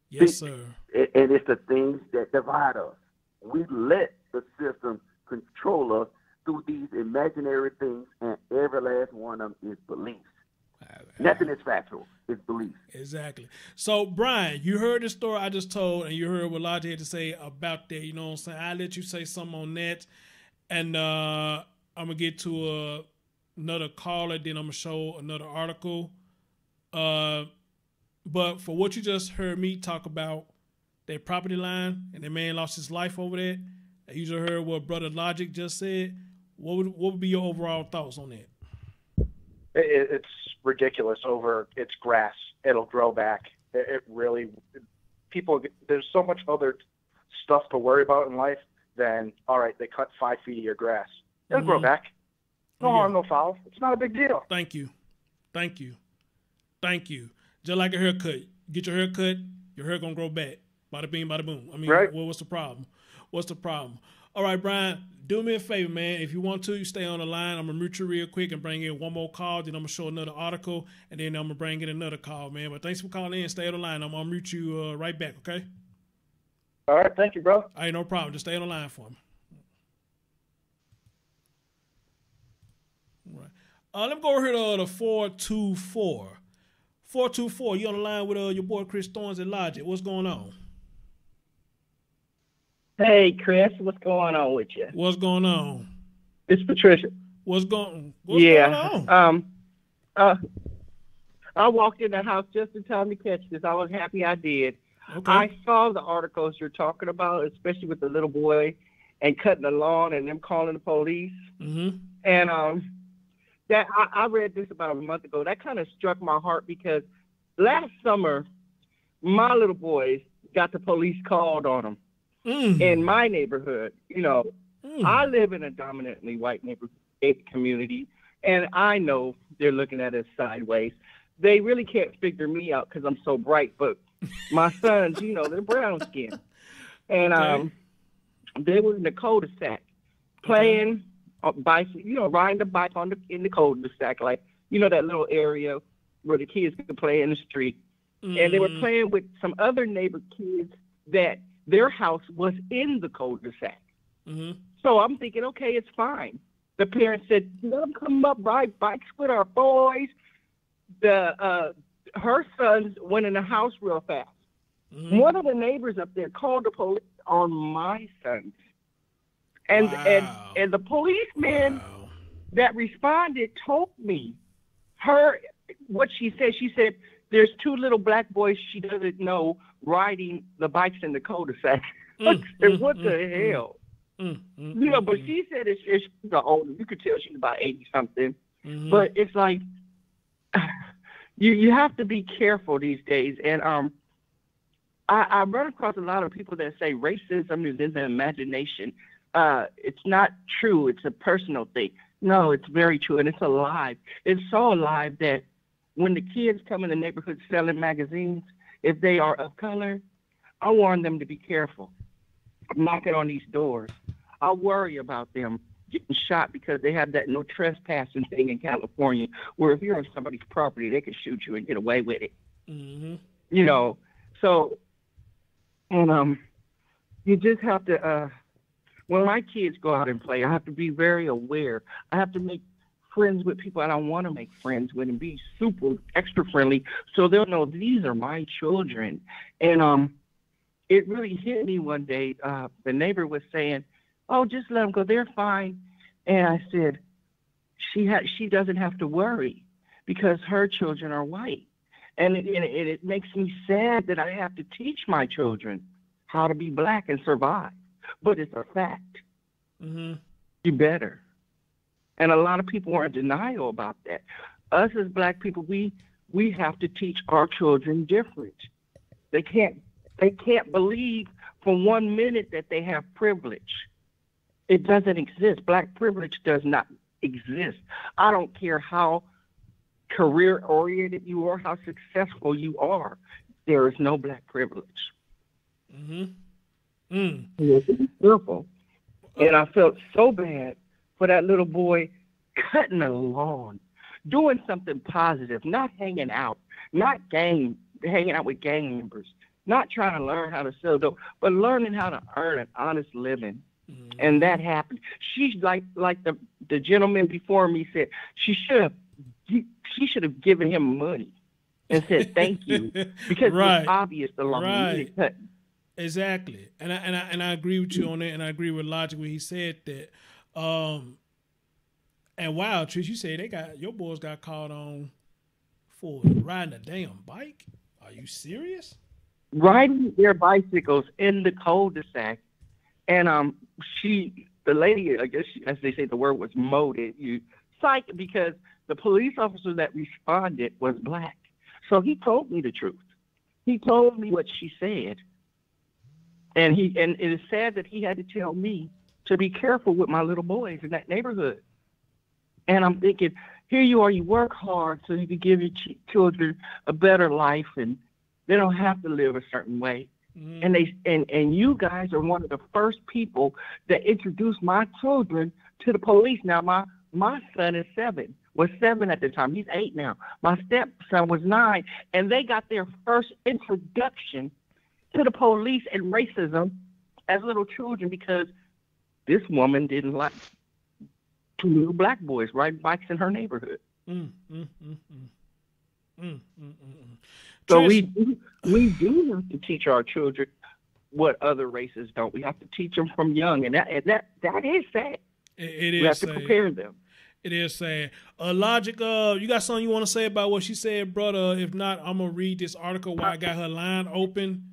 Yes, sir. And it's the things that divide us. We let the system control us through these imaginary things, and every last one of them is beliefs. Nothing is factual. It's beliefs. Exactly. So, Brian, you heard the story I just told, and you heard what Lodge had to say about that. You know what I'm saying? I'll let you say something on that, and I'm going to get to another caller, then I'm going to show another article. But for what you just heard me talk about, that property line, and the man lost his life over that, and you just heard what Brother Logic just said, what would be your overall thoughts on that? It's ridiculous. It's grass. It'll grow back. It really, there's so much other stuff to worry about in life than, all right, they cut 5 feet of your grass. It'll grow back. No harm, no foul. It's not a big deal. Thank you. Just like a haircut. Get your hair cut, your hair going to grow back. Bada bing, bada boom. I mean, right. Well, what's the problem? All right, Brian, do me a favor, man. If you want to, you stay on the line. I'm going to mute you real quick and bring in one more call. Then I'm going to show another article, and then I'm going to bring in another call, man. But thanks for calling in. Stay on the line. I'm going to mute you right back, okay? All right. Thank you, bro. All right, no problem. Just stay on the line for me. All right. Let me go over here to the 424. 424, you on the line with your boy Chris Thorns and Logic. What's going on? Hey, Chris, what's going on with you? What's going on? It's Patricia. What's going on? I walked in the house just in time to catch this. I was happy I did. Okay. I saw the articles you're talking about, especially with the little boy and cutting the lawn and them calling the police. Mm-hmm. And that I read this about a month ago. That kind of struck my heart because last summer, my little boys got the police called on them. In my neighborhood. I live in a dominantly white neighborhood community, and I know they're looking at us sideways. They really can't figure me out because I'm so bright, but my sons, they're brown skinned. And they were in the cul-de-sac playing bicycle, riding the bike in the cul-de-sac, like, that little area where the kids could play in the street. And they were playing with some other neighbor kids that their house was in the cul-de-sac. Mm-hmm. So I'm thinking, okay, it's fine. The parents said, let them come up, ride bikes with our boys. Her sons went in the house real fast. Mm-hmm. One of the neighbors up there called the police on my sons. And the policeman that responded told me what she said. She said, there's 2 little black boys she doesn't know riding the bikes in the cul-de-sac. What the hell? But she said she's older. You could tell she's about 80-something. Mm-hmm. But it's like you have to be careful these days. And I run across a lot of people that say racism is in the imagination. It's not true. It's a personal thing. No, it's very true, and it's alive. It's so alive that when the kids come in the neighborhood selling magazines, if they are of color, I warn them to be careful. Knocking on these doors. I worry about them getting shot because they have that no trespassing thing in California, where if you're on somebody's property, they can shoot you and get away with it. Mm-hmm. So, and you just have to, when my kids go out and play, I have to be very aware. I have to make friends with people I don't want to make friends with and be super extra friendly so they'll know these are my children. And it really hit me one day. The neighbor was saying, oh, just let them go. They're fine. And I said, she doesn't have to worry because her children are white. And it makes me sad that I have to teach my children how to be black and survive. But it's a fact. Mm-hmm. You better. And a lot of people are in denial about that. Us as black people, we have to teach our children different. They can't believe for 1 minute that they have privilege. It doesn't exist. Black privilege does not exist. I don't care how career-oriented you are, how successful you are, there is no black privilege. Mm-hmm. Mm. You have to be careful. And I felt so bad for that little boy cutting the lawn, doing something positive, not hanging out, not hanging out with gang members, not trying to learn how to sell dope, but learning how to earn an honest living. Mm-hmm. And that happened. She's like the gentleman before me said, she should have given him money and said thank you, because it was obvious the lawn needed cutting. Exactly, and I agree with you on that, and I agree with Logic when he said that. And wow, Trish, you said your boys got caught on for riding a damn bike. Are you serious? Riding their bicycles in the cul-de-sac, and the lady, I guess, as they say, the word was moted. Because the police officer that responded was black, so he told me the truth. He told me what she said. And it is sad that he had to tell me to be careful with my little boys in that neighborhood. And I'm thinking, here you are, you work hard so you can give your children a better life, and they don't have to live a certain way. Mm-hmm. And you guys are one of the first people that introduced my children to the police. Now my son was 7 at the time. He's 8 now. My stepson was 9, and they got their first introduction to the police and racism as little children because this woman didn't like 2 little black boys riding bikes in her neighborhood. So we do have to teach our children what other races don't. We have to teach them from young, and that is sad. It is. We have to prepare them. It is sad. Logic, you got something you want to say about what she said, brother? If not, I'm gonna read this article while I got her line open.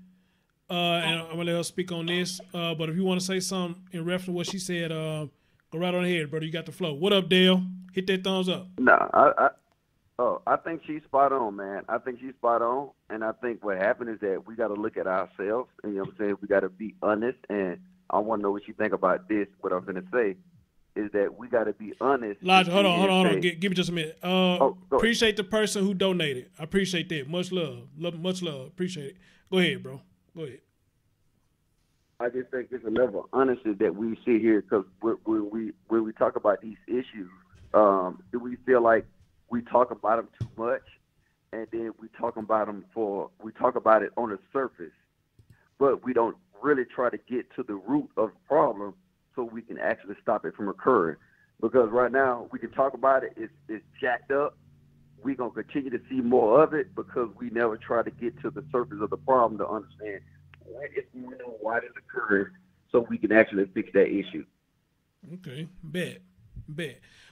And I'm gonna let her speak on this. But if you want to say something in reference to what she said, go right on ahead, brother. You got the flow. What up, Dale? Hit that thumbs up. I think she's spot on, man. I think she's spot on, and I think what happened is that we got to look at ourselves, and you know what I'm saying. We got to be honest, and I want to know what you think about this. What I'm gonna say is that we got to be honest. Elijah, hold on. Give me just a minute. Appreciate the person who donated. I appreciate that. Much love. Much love. Appreciate it. Go ahead, bro. Go ahead. I just think there's a level of honesty that we see here because when we talk about these issues, do we feel like we talk about them too much, and then we talk about it on the surface, but we don't really try to get to the root of the problem so we can actually stop it from occurring. Because right now we can talk about it, it's jacked up. We're going to continue to see more of it because we never try to get to the surface of the problem to understand what is going on, why it's occurring, so we can actually fix that issue. Okay, bet.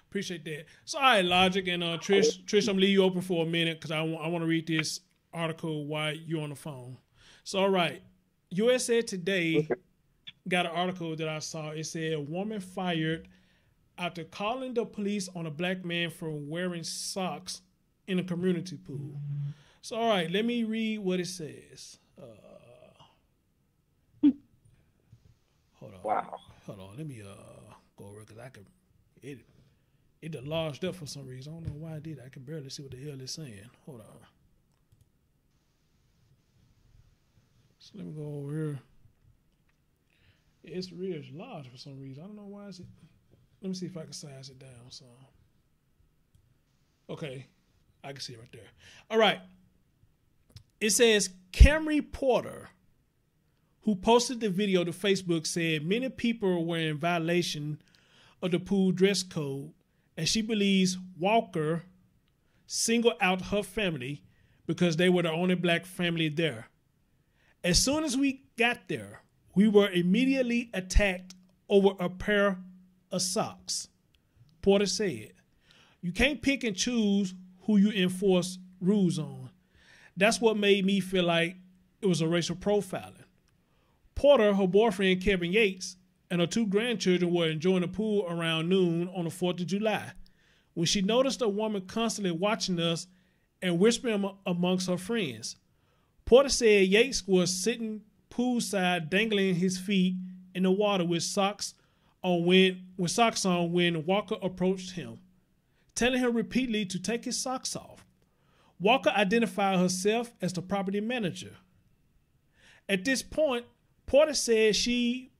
Appreciate that. So, all right, Logic and Trish, I'm going to leave you open for a minute because I want to read this article while you're on the phone. So, all right, USA Today got an article that I saw. It said, a woman fired after calling the police on a black man for wearing socks in a community pool. So, all right, let me read what it says. Hold on. Wow. Hold on. Let me go over it because it done lodged up for some reason. I don't know why I did. I can barely see what the hell it's saying. Hold on. So let me go over here. It's real large for some reason. I don't know why is it. Let me see if I can size it down. So, okay, I can see it right there. All right. It says Camry Porter, who posted the video to Facebook, said many people were in violation of the pool dress code, and she believes Walker singled out her family because they were the only black family there. As soon as we got there, we were immediately attacked over a pair of socks. Porter said, you can't pick and choose who you enforce rules on. That's what made me feel like it was a racial profiling. Porter, her boyfriend Kevin Yates, and her 2 grandchildren were enjoying the pool around noon on the 4th of July when she noticed a woman constantly watching us and whispering amongst her friends. Porter said Yates was sitting poolside dangling his feet in the water with socks on when Walker approached him. telling him repeatedly to take his socks off. Walker identified herself as the property manager. At this point, Porter said she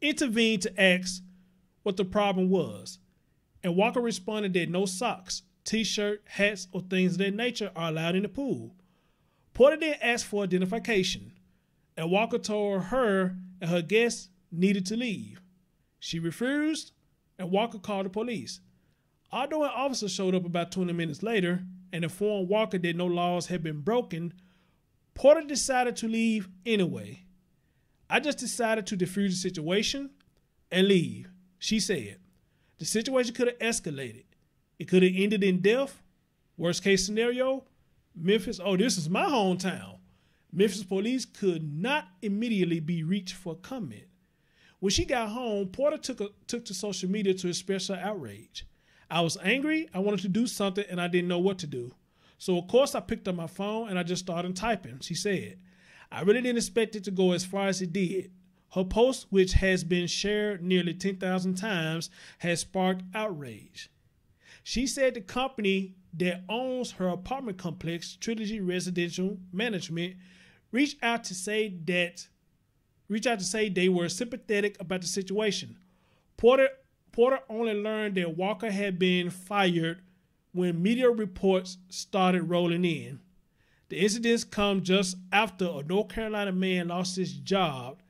intervened to ask what the problem was, and Walker responded that no socks, t-shirt, hats, or things of that nature are allowed in the pool. Porter then asked for identification, and Walker told her and her guests needed to leave. She refused, and Walker called the police. Although an officer showed up about 20 minutes later and informed Walker that no laws had been broken, Porter decided to leave anyway. I just decided to defuse the situation and leave, she said. The situation could have escalated. It could have ended in death. Worst case scenario, Memphis, oh, this is my hometown. Memphis police could not immediately be reached for comment. When she got home, Porter took to social media to express her outrage. I was angry, I wanted to do something, and I didn't know what to do. So, of course, I picked up my phone and I just started typing, she said. I really didn't expect it to go as far as it did. Her post, which has been shared nearly 10,000 times, has sparked outrage. She said the company that owns her apartment complex, Trilogy Residential Management, reached out to say they were sympathetic about the situation. Porter only learned that Walker had been fired when media reports started rolling in. The incidents come just after a North Carolina man lost his job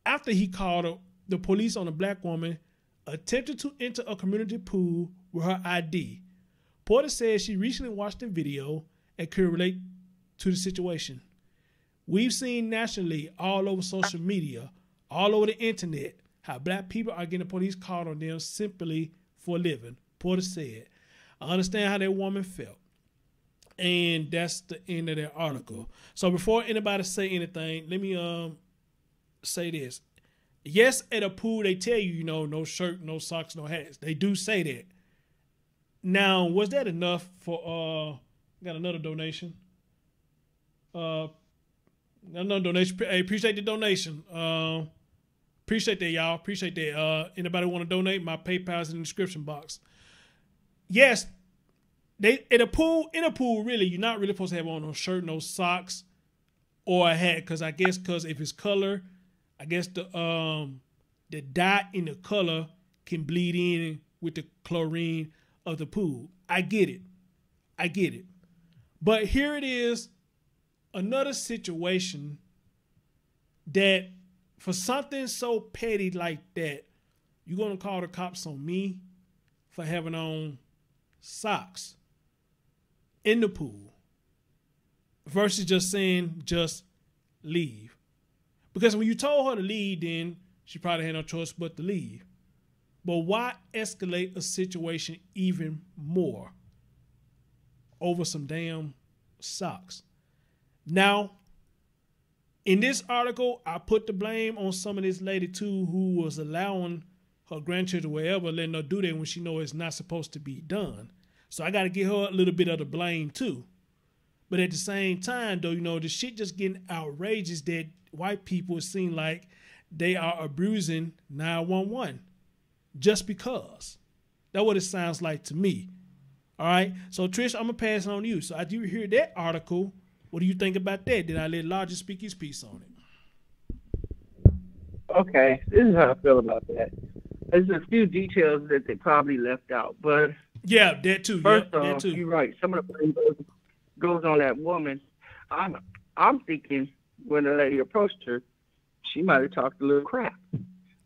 after he called the police on a black woman attempted to enter a community pool with her ID. Porter says she recently watched the video and could relate to the situation. We've seen nationally all over social media, all over the internet, how black people are getting the police called on them simply for a living, Porter said. I understand how that woman felt. And that's the end of that article. So before anybody say anything, let me say this. Yes, at a pool they tell you, no shirt, no socks, no hats. They do say that. Now, was that enough for got another donation? Another donation. Hey, appreciate the donation. Appreciate that, y'all. Appreciate that. Anybody want to donate? My PayPal's in the description box. Yes, they in a pool, really, you're not really supposed to have on no shirt, no socks, or a hat, because if it's color, I guess the dye in the color can bleed in with the chlorine of the pool. I get it. But here it is, another situation that for something so petty like that, you're going to call the cops on me for having on socks in the pool versus just saying, just leave. Because when you told her to leave, then she probably had no choice but to leave. But why escalate a situation even more over some damn socks? Now, in this article, I put the blame on some of this lady too, who was allowing her grandchildren, wherever, letting her do that when she knows it's not supposed to be done. So I got to give her a little bit of the blame too. But at the same time, though, the shit just getting outrageous that white people seem like they are abusing 911 just because. That's what it sounds like to me. All right. So Trish, I'm gonna pass it on to you. So after you hear that article, what do you think about that? Did I let Lodger speak his piece on it? Okay, this is how I feel about that. There's a few details that they probably left out, but yeah, that too. First off, you're right. Some of the blame goes on that woman. I'm thinking when the lady approached her, she might have talked a little crap.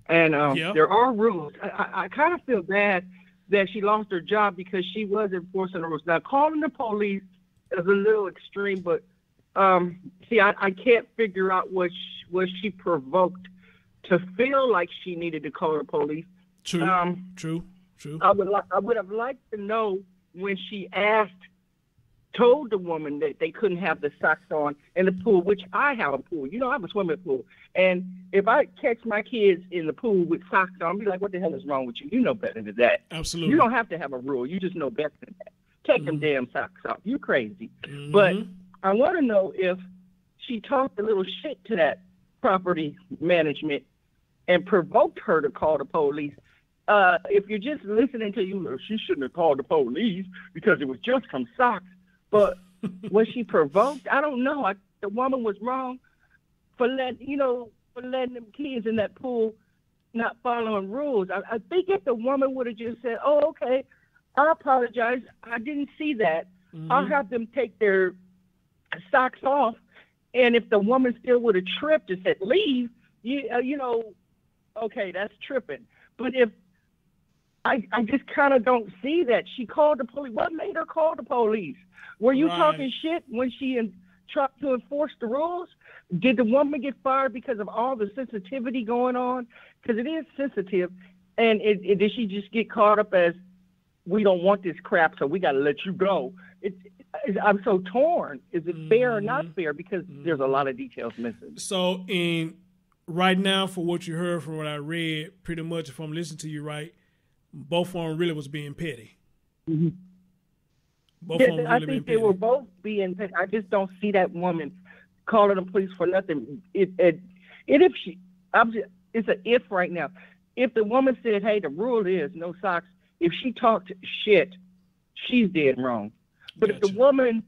And there are rules. I kind of feel bad that she lost her job because she was enforcing the rules. Now, calling the police is a little extreme, but I can't figure out was she provoked to feel like she needed to call the police. True. I would have liked to know when she told the woman that they couldn't have the socks on in the pool, which I have a pool. I have a swimming pool. And if I catch my kids in the pool with socks on, I'll be like, what the hell is wrong with you? You know better than that. Absolutely. You don't have to have a rule. You just know better than that. Take them damn socks off. You crazy. But I want to know if she talked a little shit to that property management and provoked her to call the police. if you're just listening to you, she shouldn't have called the police because it was just some socks. But was she provoked? I don't know. The woman was wrong for letting them kids in that pool not following rules. I think if the woman would have just said, "Oh, okay, I apologize. I didn't see that. I'll have them take their socks off." And if the woman still would have tripped and said, "Leave," okay, that's tripping. But if I just kind of don't see that. She called the police. What made her call the police? Were you talking shit when she tried to enforce the rules? Did the woman get fired because of all the sensitivity going on? Because it is sensitive. And did she just get caught up as, we don't want this crap, so we got to let you go? I'm so torn. Is it fair or not fair? Because there's a lot of details missing. So right now, for what you heard from what I read, pretty much if I'm listening to you right, both of them really was being petty. Mm-hmm. Both of them really I think they were both being petty. I just don't see that woman calling the police for nothing. It's an if right now. If the woman said, "Hey, the rule is no socks," if she talked shit, she's dead wrong. But if the woman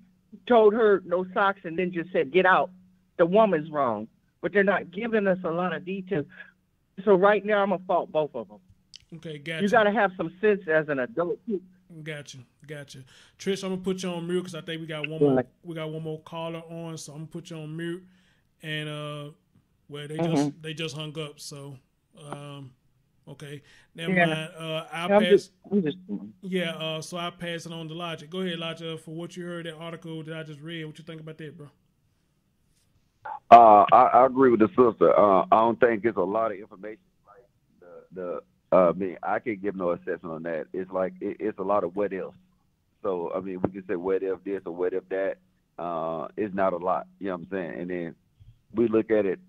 told her no socks and then just said, "Get out," the woman's wrong. But they're not giving us a lot of details. So right now, I'm going to fault both of them. Okay, gotcha. You got to have some sense as an adult. Gotcha. Trish, I'm going to put you on mute because I think we got one more caller on, so I'm going to put you on mute. And, they just hung up, so, okay. Never mind. I'll pass. So I'll pass it on to Logic. Go ahead, Logic, for what you heard, that article that I just read. What you think about that, bro? I agree with the sister. I don't think it's a lot of information. Like I can't give no assessment on that. It's like it's a lot of what ifs. So we can say what if this or what if that. It's not a lot. You know what I'm saying? And then we look at it.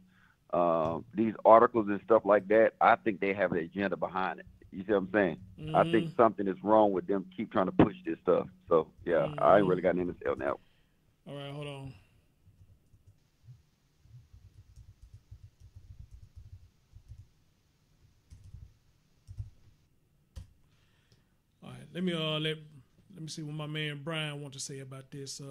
These articles and stuff like that. I think they have an agenda behind it. You see what I'm saying? Mm-hmm. I think something is wrong with them. Keep trying to push this stuff. So yeah, I ain't really got anything to say on that. All right, hold on. All right, let me see what my man Brian wants to say about this.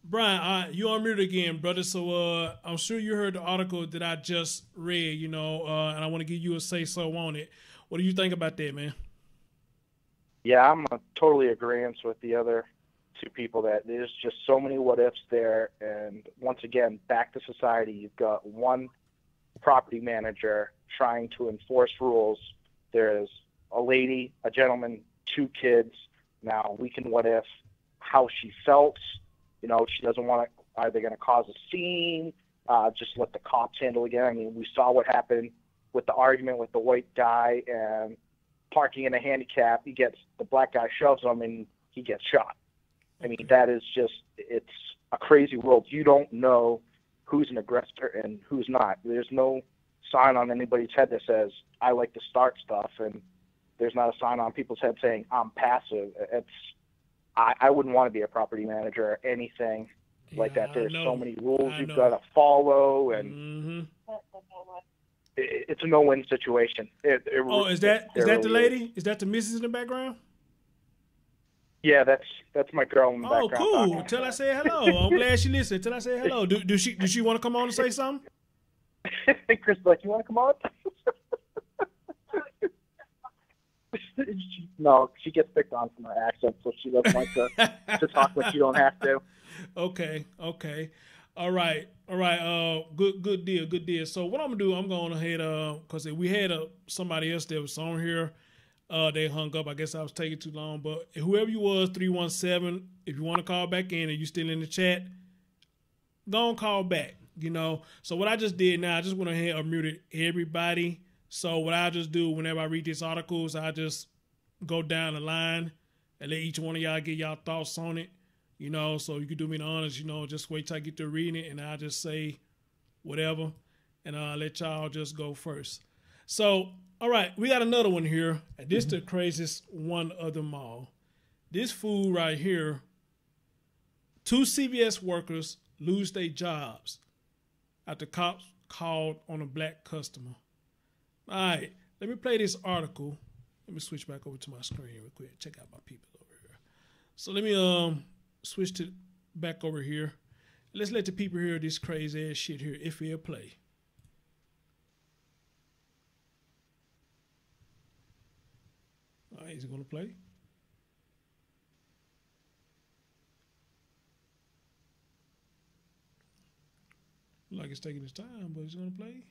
Brian, you on mute again, brother. So I'm sure you heard the article that I just read, and I want to give you a say-so on it. What do you think about that, man? Yeah, I'm totally agreeing with the other two people that there's just so many what-ifs there. And once again, back to society, you've got one property manager trying to enforce rules. There's a lady, a gentleman, two kids. Now, we can what-if how she felt. She doesn't want to, are they going to cause a scene? Just let the cops handle it again. We saw what happened with the argument with the white guy and parking in a handicap. The black guy shoves him and he gets shot. That is just, it's a crazy world. You don't know who's an aggressor and who's not. There's no sign on anybody's head that says, "I like to start stuff," and there's not a sign on people's head saying, "I'm passive." I wouldn't want to be a property manager or anything like that. There's so many rules you've got to follow, and it's a no-win situation. Is that really the lady? Is that the missus in the background? Yeah, that's my girl in the background. Oh, cool. Till I say hello. I'm glad she listened. Till I say hello. Do she want to come on and say something? Chris, you want to come on? No, she gets picked on from her accent, so she doesn't like to talk when she don't have to. Okay. All right. Good deal. So what I'm gonna do, I'm going ahead, because we had somebody else that was on here. They hung up. I guess I was taking too long. But whoever you was, 317, if you want to call back in and you still in the chat, go and call back. So what I just did now, I just went ahead and muted everybody. So what I just do whenever I read these articles, I just go down the line and let each one of y'all get y'all thoughts on it. So you can do me the honors, just wait till I get to reading it and I'll just say whatever and I'll let y'all just go first. So, all right, we got another one here. And this is the craziest one of them all. This fool right here, 2 CVS workers lose their jobs after cops called on a black customer. All right, Let me play this article. Let me switch back over to my screen real quick. Check out my people over here. So let me switch to back over here. Let's let the people hear this crazy ass shit here if it'll play. All right, is it gonna play? Like it's taking its time, but it's gonna play.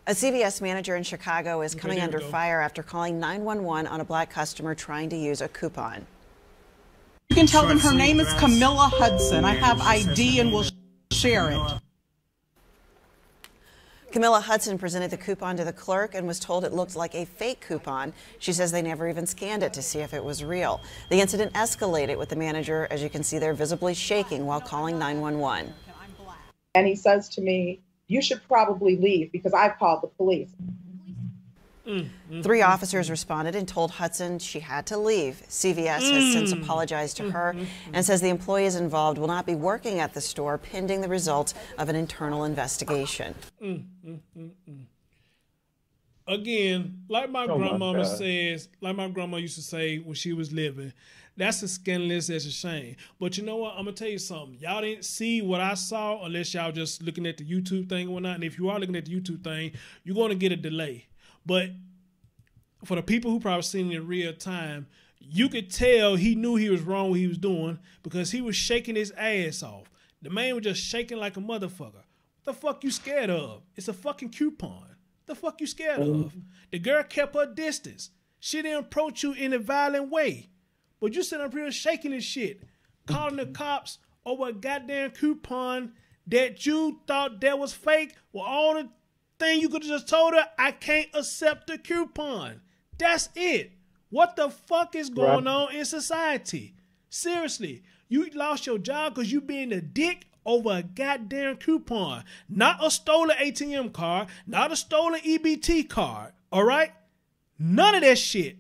A CVS manager in Chicago is coming under fire after calling 911 on a black customer trying to use a coupon. You can tell them her name is Camilla Hudson. I have ID and will share it. Camilla Hudson presented the coupon to the clerk and was told it looked like a fake coupon. She says they never even scanned it to see if it was real. The incident escalated with the manager, as you can see there, visibly shaking while calling 911. And he says to me, "You should probably leave because I've called the police." 3 officers responded and told Hudson she had to leave. CVS has since apologized to her and says the employees involved will not be working at the store pending the results of an internal investigation. Again, like my grandmama says, like my grandma used to say when she was living, that's as scandalous as a shame. But you know what? I'm going to tell you something. Y'all didn't see what I saw unless y'all just looking at the YouTube thing or whatnot. And if you are looking at the YouTube thing, you're going to get a delay. But for the people who probably seen it in real time, you could tell he knew he was wrong what he was doing because he was shaking his ass off. The man was just shaking like a motherfucker. What the fuck you scared of? It's a fucking coupon. What the fuck you scared of? The girl kept her distance. She didn't approach you in a violent way. But you sitting up here shaking this shit, calling the cops over a goddamn coupon that you thought that was fake. Well, all the thing you could have just told her, I can't accept the coupon. That's it. What the fuck is going on in society? Seriously, you lost your job because you being a dick over a goddamn coupon. Not a stolen ATM card, not a stolen EBT card, all right? None of that shit.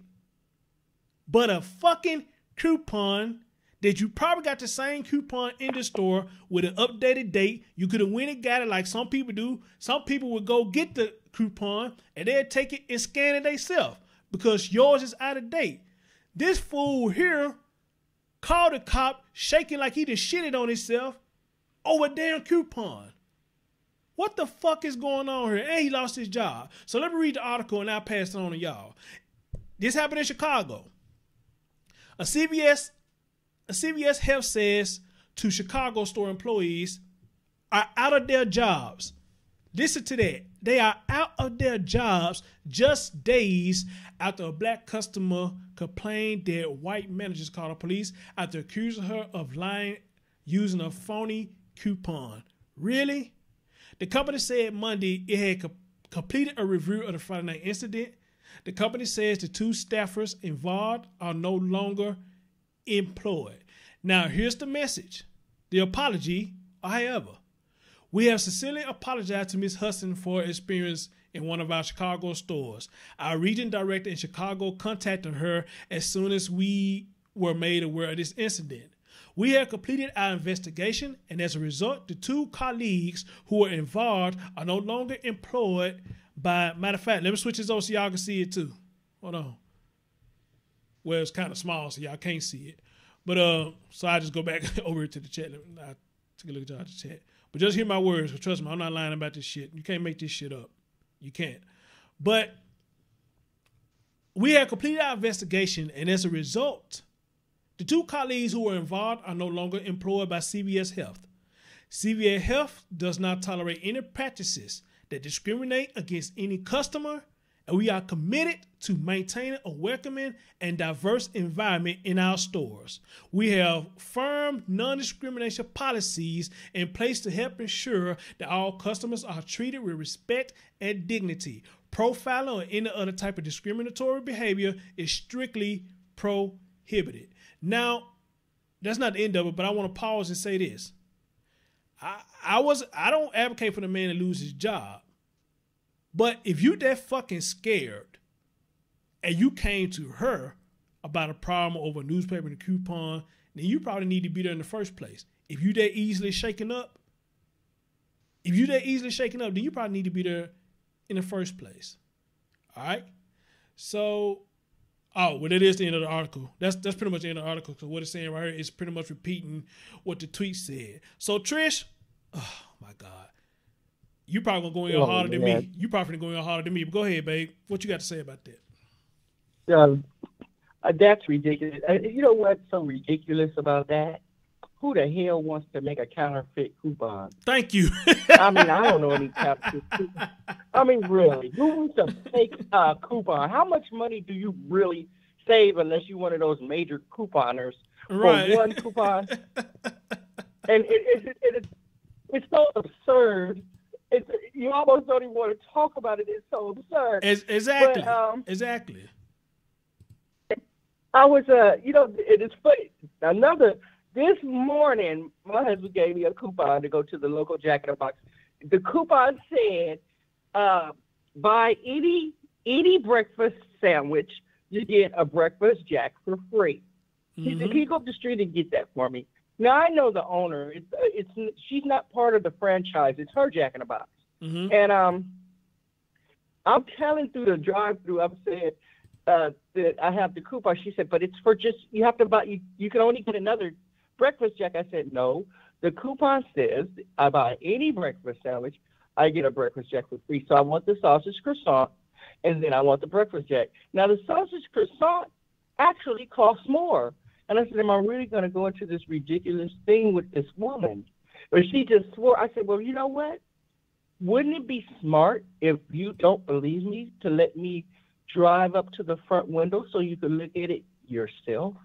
But a fucking coupon that you probably got the same coupon in the store with an updated date. You could have went and got it like some people do. Some people would go get the coupon and they'd take it and scan it themselves because yours is out of date. This fool here called a cop shaking like he done shitted on himself over a damn coupon. What the fuck is going on here? And he lost his job. So let me read the article and I'll pass it on to y'all. This happened in Chicago. A CVS Health says to Chicago store employees are out of their jobs. Listen to that. They are out of their jobs just days after a black customer complained that white managers called the police after accusing her of lying using a phony coupon. Really? The company said Monday it had completed a review of the Friday night incident. The company says the 2 staffers involved are no longer employed. Now, here's the message. The apology, however, we have sincerely apologized to Ms. Hudson for her experience in one of our Chicago stores. Our region director in Chicago contacted her as soon as we were made aware of this incident. We have completed our investigation, and as a result, the 2 colleagues who were involved are no longer employed by, matter of fact, let me switch this over so y'all can see it too. Hold on. Well, it's kind of small, so y'all can't see it. But so I just go back over to the chat. I take a look at y'all's chat. But just hear my words. Trust me, I'm not lying about this shit. You can't make this shit up. You can't. But we have completed our investigation, and as a result, the 2 colleagues who were involved are no longer employed by CVS Health. CVS Health does not tolerate any practices that discriminate against any customer, and we are committed to maintaining a welcoming and diverse environment in our stores. We have firm non-discrimination policies in place to help ensure that all customers are treated with respect and dignity. Profiling or any other type of discriminatory behavior is strictly prohibited. Now, that's not the end of it, but I want to pause and say this. I don't advocate for the man to lose his job. But if you that fucking scared and you came to her about a problem over a newspaper and a coupon, then you probably need to be there in the first place. If you that easily shaken up, then you probably need to be there in the first place. All right. So, well, it is the end of the article. That's pretty much the end of the article, because what it's saying right here is pretty much repeating what the tweet said. So, Trish, oh my God, you probably gonna go in harder than me. You probably gonna go in harder than me. But go ahead, babe. What you got to say about that? That's ridiculous. You know what's so ridiculous about that? Who the hell wants to make a counterfeit coupon? Thank you. I mean, I don't know any counterfeit coupon. I mean, really, who wants to fake coupon? How much money do you really save unless you're one of those major couponers for one coupon? And it's so absurd. You almost don't even want to talk about it. It's so absurd. Exactly. But, exactly. I was, it is funny. This morning, my husband gave me a coupon to go to the local Jack in the Box. The coupon said, buy any breakfast sandwich, you get a breakfast jack for free. He said, can you go up the street and get that for me? Now, I know the owner. She's not part of the franchise. It's her Jack in the Box. And I'm telling through the drive-through, I'm saying that I have the coupon. She said, but it's for just, you have to buy, you can only get another breakfast jack. I said, no, the coupon says I buy any breakfast sandwich, I get a breakfast jack for free. So I want the sausage croissant, and then I want the breakfast jack. Now, the sausage croissant actually costs more. And I said, am I really going to go into this ridiculous thing with this woman? But she just swore. I said, well, you know what? Wouldn't it be smart, if you don't believe me, to let me drive up to the front window so you can look at it yourself?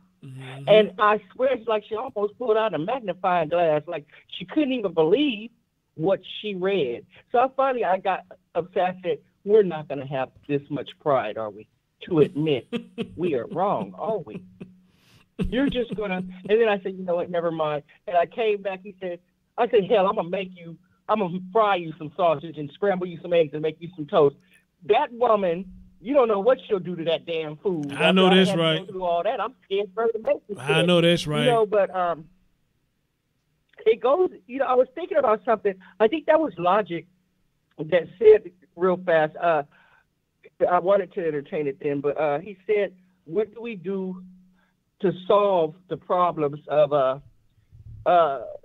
And I swear it's like she almost pulled out a magnifying glass. Like she couldn't even believe what she read. So finally I got upset. I said, we're not going to have this much pride, are we, to admit we are wrong, are we? You're just going to, and then I said, you know what, never mind. And I came back, I said, hell, I'm going to fry you some sausage and scramble you some eggs and make you some toast. That woman, you don't know what she'll do to that damn food. I know that's right. Do all that, I'm scared for her to make it. I know that's right. You know, but it goes. You know, I was thinking about something. I think that was Logic that said real fast. I wanted to entertain it then, but he said, "What do we do to solve the problems of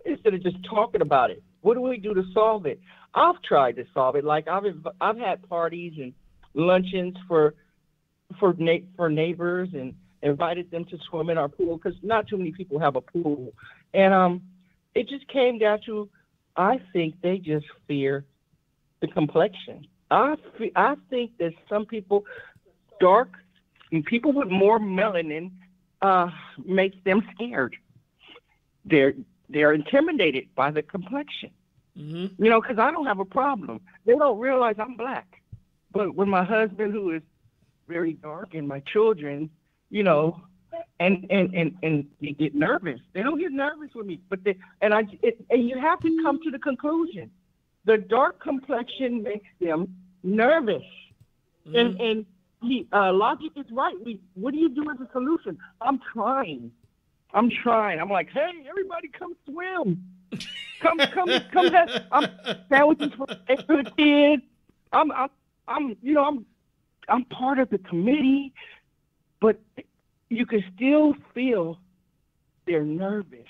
instead of just talking about it? What do we do to solve it?" I've tried to solve it. Like I've had parties and luncheons for neighbors and invited them to swim in our pool, because not too many people have a pool. And it just came down to, I think they just fear the complexion. I think that some people, dark and people with more melanin, makes them scared. They're intimidated by the complexion. You know, because I don't have a problem. They don't realize I'm black. But when my husband, who is very dark, and my children, you know, and they get nervous. They don't get nervous with me, but and you have to come to the conclusion: the dark complexion makes them nervous. And Logic is right. What do you do as a solution? I'm trying. I'm like, hey, everybody, come swim. Come have sandwiches for the kids. I'm part of the committee, but you can still feel they're nervous.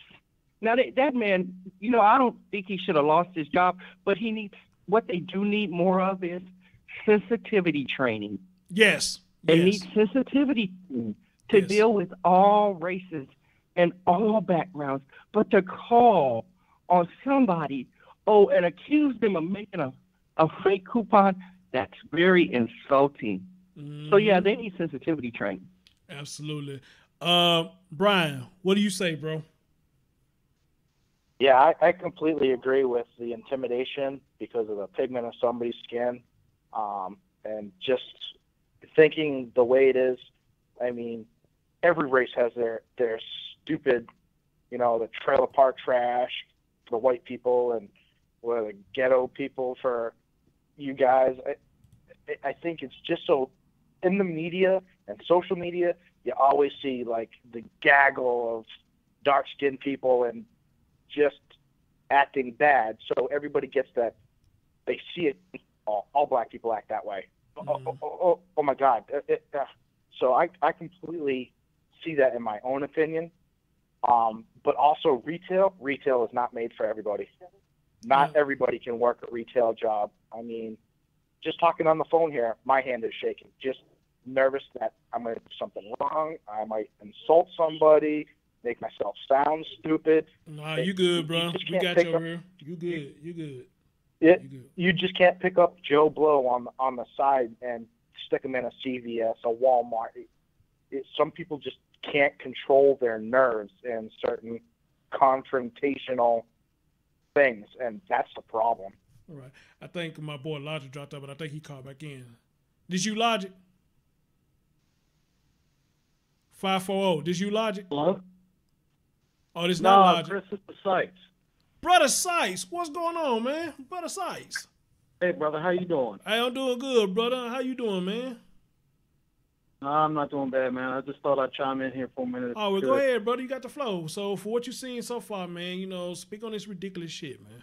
Now that man, you know, I don't think he should have lost his job, but what they do need more of is sensitivity training. Yes. They need sensitivity to deal with all races and all backgrounds, but to call on somebody, and accuse them of making a fake coupon, that's very insulting. So yeah, they need sensitivity training. Absolutely. Brian, what do you say, bro? Yeah, I completely agree with the intimidation because of the pigment of somebody's skin, and just thinking the way it is. I mean, every race has their stupid, you know, the trailer park trash for the white people and the ghetto people for you guys. I think it's just so, in the media and social media, you always see like the gaggle of dark-skinned people and just acting bad. So everybody gets that. They see it all black people act that way. Oh my God. So I completely see that in my own opinion. But also retail is not made for everybody. Not everybody can work a retail job. I mean, just talking on the phone here, my hand is shaking. Just nervous that I'm going to do something wrong. I might insult somebody, make myself sound stupid. Nah, you good, bro. We got you over here. You good. You good. You just can't pick up Joe Blow on the side and stick him in a CVS, a Walmart. Some people just can't control their nerves in certain confrontational things, and that's the problem. All right. I think my boy Logic dropped out, but I think he called back in. Did you Logic? 540. Did you Logic? Hello? Oh, this not Logic. Chris, it's the Sykes. Brother Sykes, what's going on, man? Brother Sykes. Hey, brother, how you doing? Hey, I'm doing good, brother. How you doing, man? I'm not doing bad, man. I just thought I'd chime in here for a minute. Oh, well, go ahead, brother. You got the flow. So, for what you've seen so far, man, speak on this ridiculous shit, man.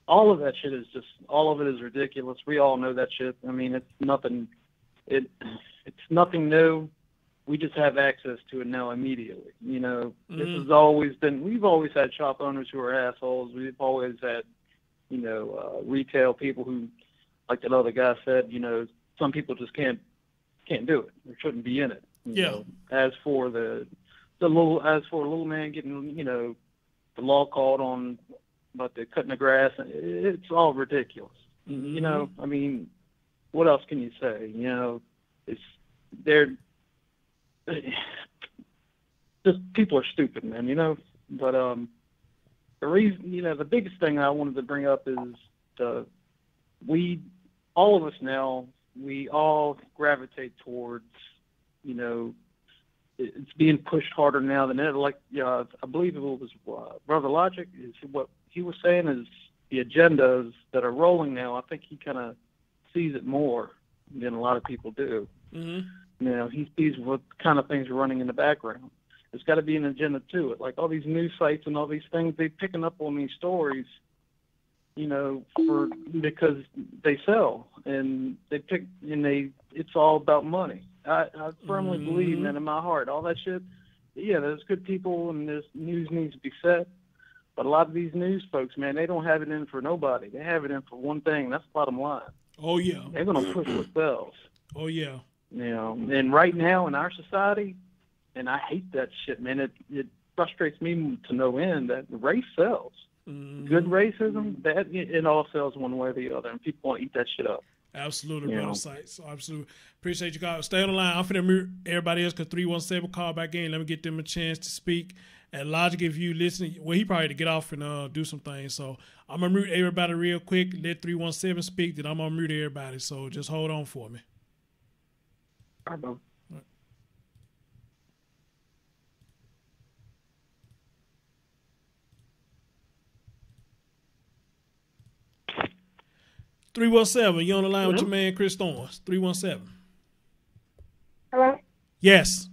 All of that shit is all of it is ridiculous. We all know that shit. I mean, it's nothing new. We just have access to it now immediately. This has always been, we've always had shop owners who are assholes. We've always had, retail people who, like that other guy said, some people just can't do it. They shouldn't be in it. You know. As for the little man getting, the law called on about the cutting the grass, it's all ridiculous. I mean, what else can you say? Just people are stupid, man. But the reason, the biggest thing I wanted to bring up is all of us now, we all gravitate towards, it's being pushed harder now than ever. Like, I believe it was Brother Logic, is what he was saying is the agendas that are rolling now. I think he kind of sees it more than a lot of people do. He sees what kind of things are running in the background. There's got to be an agenda to it. Like all these news sites and all these things, they're picking up on these stories, because they sell and it's all about money. I firmly believe that in my heart. All that shit, there's good people and there's news needs to be said. But a lot of these news folks, man, they don't have it in for nobody. They have it in for one thing. That's the bottom line. Oh, yeah. They're going to push what sells. Oh, yeah. And right now in our society, and I hate that shit, man, it frustrates me to no end that race sells. Good racism, it all sells one way or the other, and people want to eat that shit up. Absolutely, brother Sykes. Absolutely. Appreciate you guys. Stay on the line. I'm finna mute everybody else because 317 call back in. Let me get them a chance to speak. And Logic, if you listen, well, he probably had to get off and do some things. So I'm going to mute everybody real quick. Let 317 speak, then I'm going to mute everybody. So just hold on for me. All right, bro. 317, you on the line with your man Chris Thorns. 317. Hello? Yes.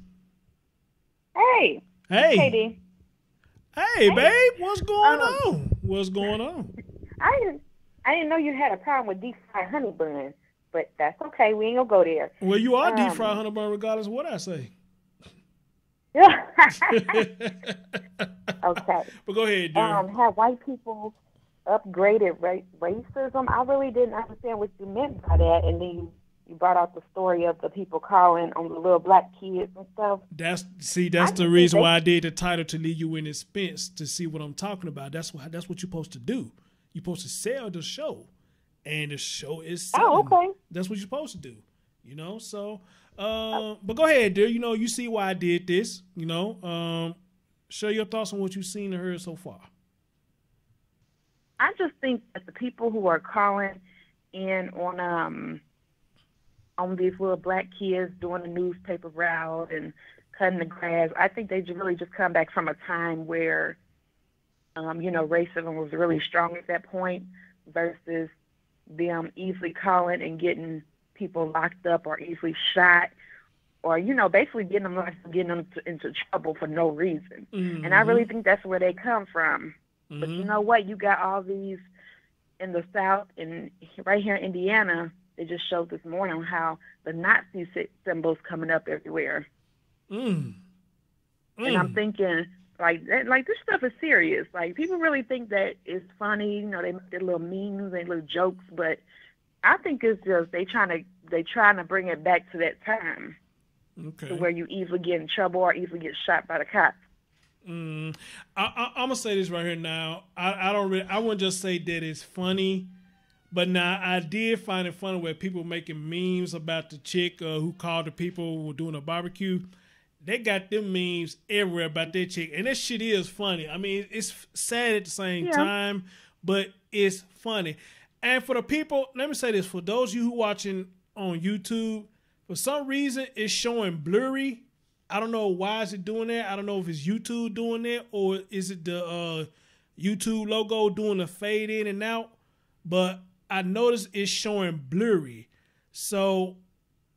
Hey. Hey. KD. Hey, babe. What's going on? What's going on? I didn't know you had a problem with deep fried honey bun, but that's okay. We ain't gonna go there. Well, you are deep fried honey bun regardless of what I say. Okay. But go ahead, dude. Have white people upgraded racism? I really didn't understand what you meant by that, and then you brought out the story of the people calling on the little black kids and stuff. That's the reason why I did the title, to leave you in suspense to see what I'm talking about. That's what you're supposed to do. You're supposed to sell the show, and the show is selling. Oh, okay. That's what you're supposed to do. So, but go ahead, dude. You see why I did this. Share your thoughts on what you've seen and heard so far. I just think that the people who are calling in on these little black kids doing the newspaper route and cutting the grass, I think they really just come back from a time where, racism was really strong at that point versus them easily calling and getting people locked up or easily shot or, basically getting them into trouble for no reason. Mm-hmm. And I really think that's where they come from. Mm-hmm. But you know what? You got all these in the South, and right here in Indiana, they just showed this morning how the Nazi symbols coming up everywhere. And I'm thinking, like this stuff is serious. Like, people really think that it's funny. You know, they make their little memes and little jokes, but I think it's just they trying to bring it back to that time, to where you easily get in trouble or easily get shot by the cops. I'm gonna say this right here now. I wouldn't just say that it's funny, but now I did find it funny where people making memes about the chick who called the people who were doing a barbecue. They got them memes everywhere about that chick, and that shit is funny. I mean, it's sad at the same time, but it's funny. And for the people, let me say this: for those of you who watching on YouTube, for some reason it's showing blurry. I don't know why is it doing that. I don't know if it's YouTube doing that or is it the YouTube logo doing the fade in and out. But I noticed it's showing blurry. So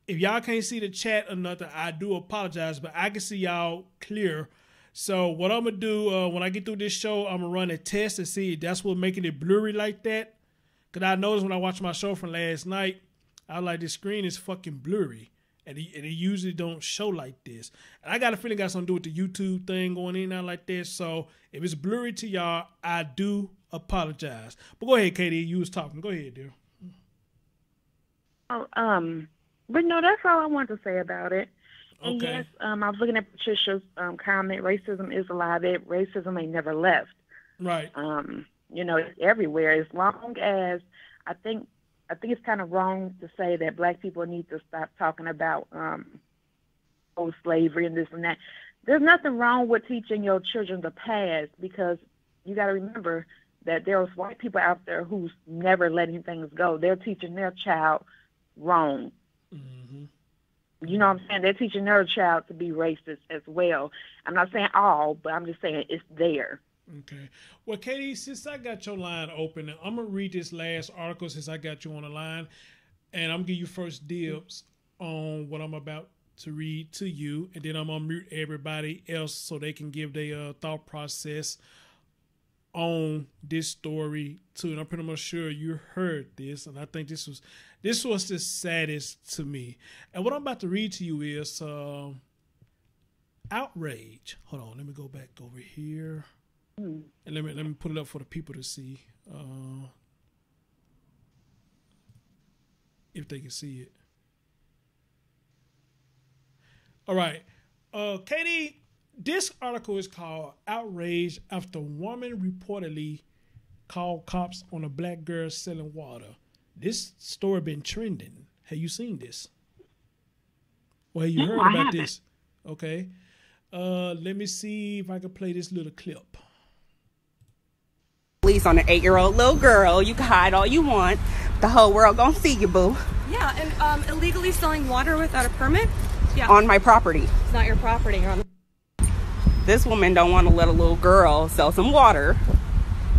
if y'all can't see the chat or nothing, I do apologize, but I can see y'all clear. So what I'm going to do when I get through this show, I'm going to run a test and see if that's what's making it blurry like that. Because I noticed when I watched my show from last night, I was like, this screen is fucking blurry. And it usually don't show like this. And I got a feeling it got something to do with the YouTube thing going in and out like this. So if it's blurry to y'all, I do apologize. But go ahead, Katie. You was talking. Go ahead, dear. Oh, but no, that's all I wanted to say about it. And yes, I was looking at Patricia's comment. Racism is alive. Racism ain't never left. Right. You know, it's everywhere. As long as I think it's kind of wrong to say that Black people need to stop talking about old slavery and this and that. There's nothing wrong with teaching your children the past, because you got to remember that there's white people out there who's never letting things go. They're teaching their child wrong. You know what I'm saying? They're teaching their child to be racist as well. I'm not saying all, but I'm just saying it's there. Okay. Well, Katie, since I got your line open, I'm going to read this last article since I got you on the line, and I'm going to give you first dibs on what I'm about to read to you, and then I'm going to mute everybody else so they can give their thought process on this story too. And I'm pretty much sure you heard this, and I think this was the saddest to me. And what I'm about to read to you is outrage. Hold on, let me go back over here. And let me put it up for the people to see if they can see it. All right. Katie, this article is called Outrage After Woman Reportedly Called Cops on a Black Girl Selling Water. This story been trending. Have you seen this? Well, have you heard about this? Okay. Let me see if I can play this little clip. Police on an 8-year-old little girl. You can hide all you want. The whole world gonna see you, boo. Yeah, and illegally selling water without a permit? Yeah. On my property. It's not your property. You're on. This woman don't want to let a little girl sell some water.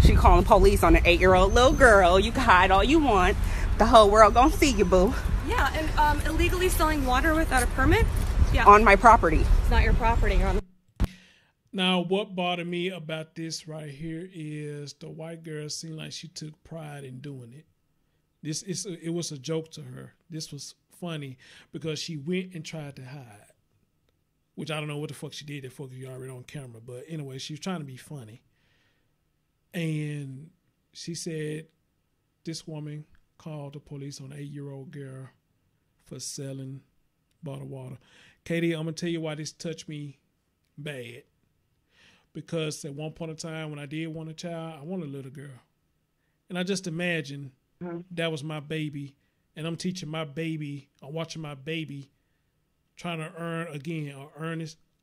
She calling police on an 8-year-old little girl. You can hide all you want. The whole world gonna see you, boo. Yeah, and illegally selling water without a permit? Yeah. On my property. It's not your property. You're on. Now, what bothered me about this right here is the white girl seemed like she took pride in doing it. It was a joke to her. This was funny because she went and tried to hide, which I don't know what the fuck she did that fuck you already on camera. But anyway, she was trying to be funny. And she said this woman called the police on an 8-year-old girl for selling bottled water. Katie, I'm going to tell you why this touched me bad. Because at one point in time when I did want a child, I wanted a little girl. And I just imagined that was my baby. And I'm teaching my baby, I'm watching my baby trying to earn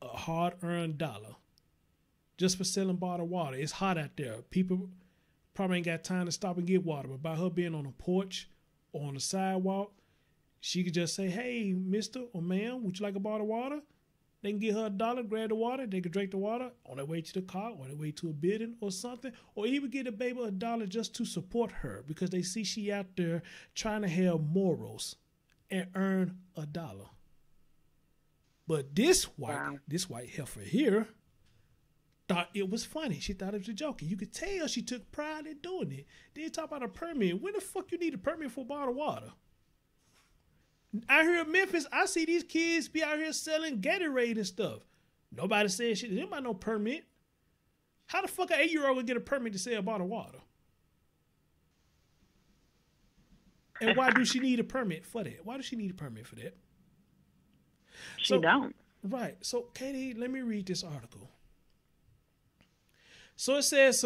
a hard-earned dollar just for selling bottled water. It's hot out there. People probably ain't got time to stop and get water. But by her being on a porch or on the sidewalk, she could just say, hey, mister or ma'am, would you like a bottle of water? They can get her $1, grab the water, they can drink the water on their way to the car, or their way to a building or something, or even get a baby $1 just to support her because they see she out there trying to have morals and earn $1. But this white heifer here, thought it was funny. She thought it was a joke. You could tell she took pride in doing it. Then you talk about a permit. When the fuck you need a permit for a bottle of water? Out here in Memphis, I see these kids be out here selling Gatorade and stuff. Nobody said shit. There ain't no permit. How the fuck an 8-year-old would get a permit to sell a bottle of water? And why do she need a permit for that? Why does she need a permit for that? She don't. Right. So, Katie, let me read this article. So it says,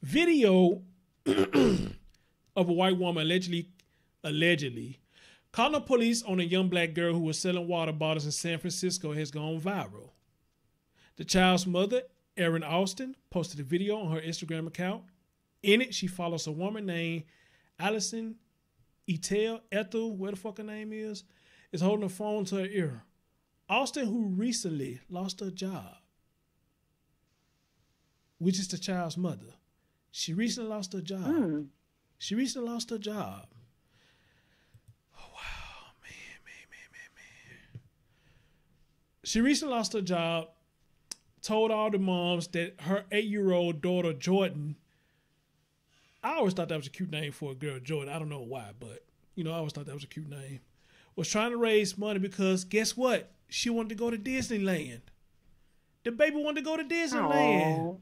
video of a white woman allegedly calling the police on a young black girl who was selling water bottles in San Francisco has gone viral. The child's mother, Erin Austin, posted a video on her Instagram account. In it, she follows a woman named Allison Ethel, where the fuck her name is holding a phone to her ear. Austin, who recently lost her job, which is the child's mother. She recently lost her job. She recently lost her job. Oh, wow. Man. She recently lost her job, told all the moms that her 8-year-old daughter, Jordan, I always thought that was a cute name for a girl, Jordan. I don't know why, but, I always thought that was a cute name. Was trying to raise money because guess what? She wanted to go to Disneyland. The baby wanted to go to Disneyland. Aww.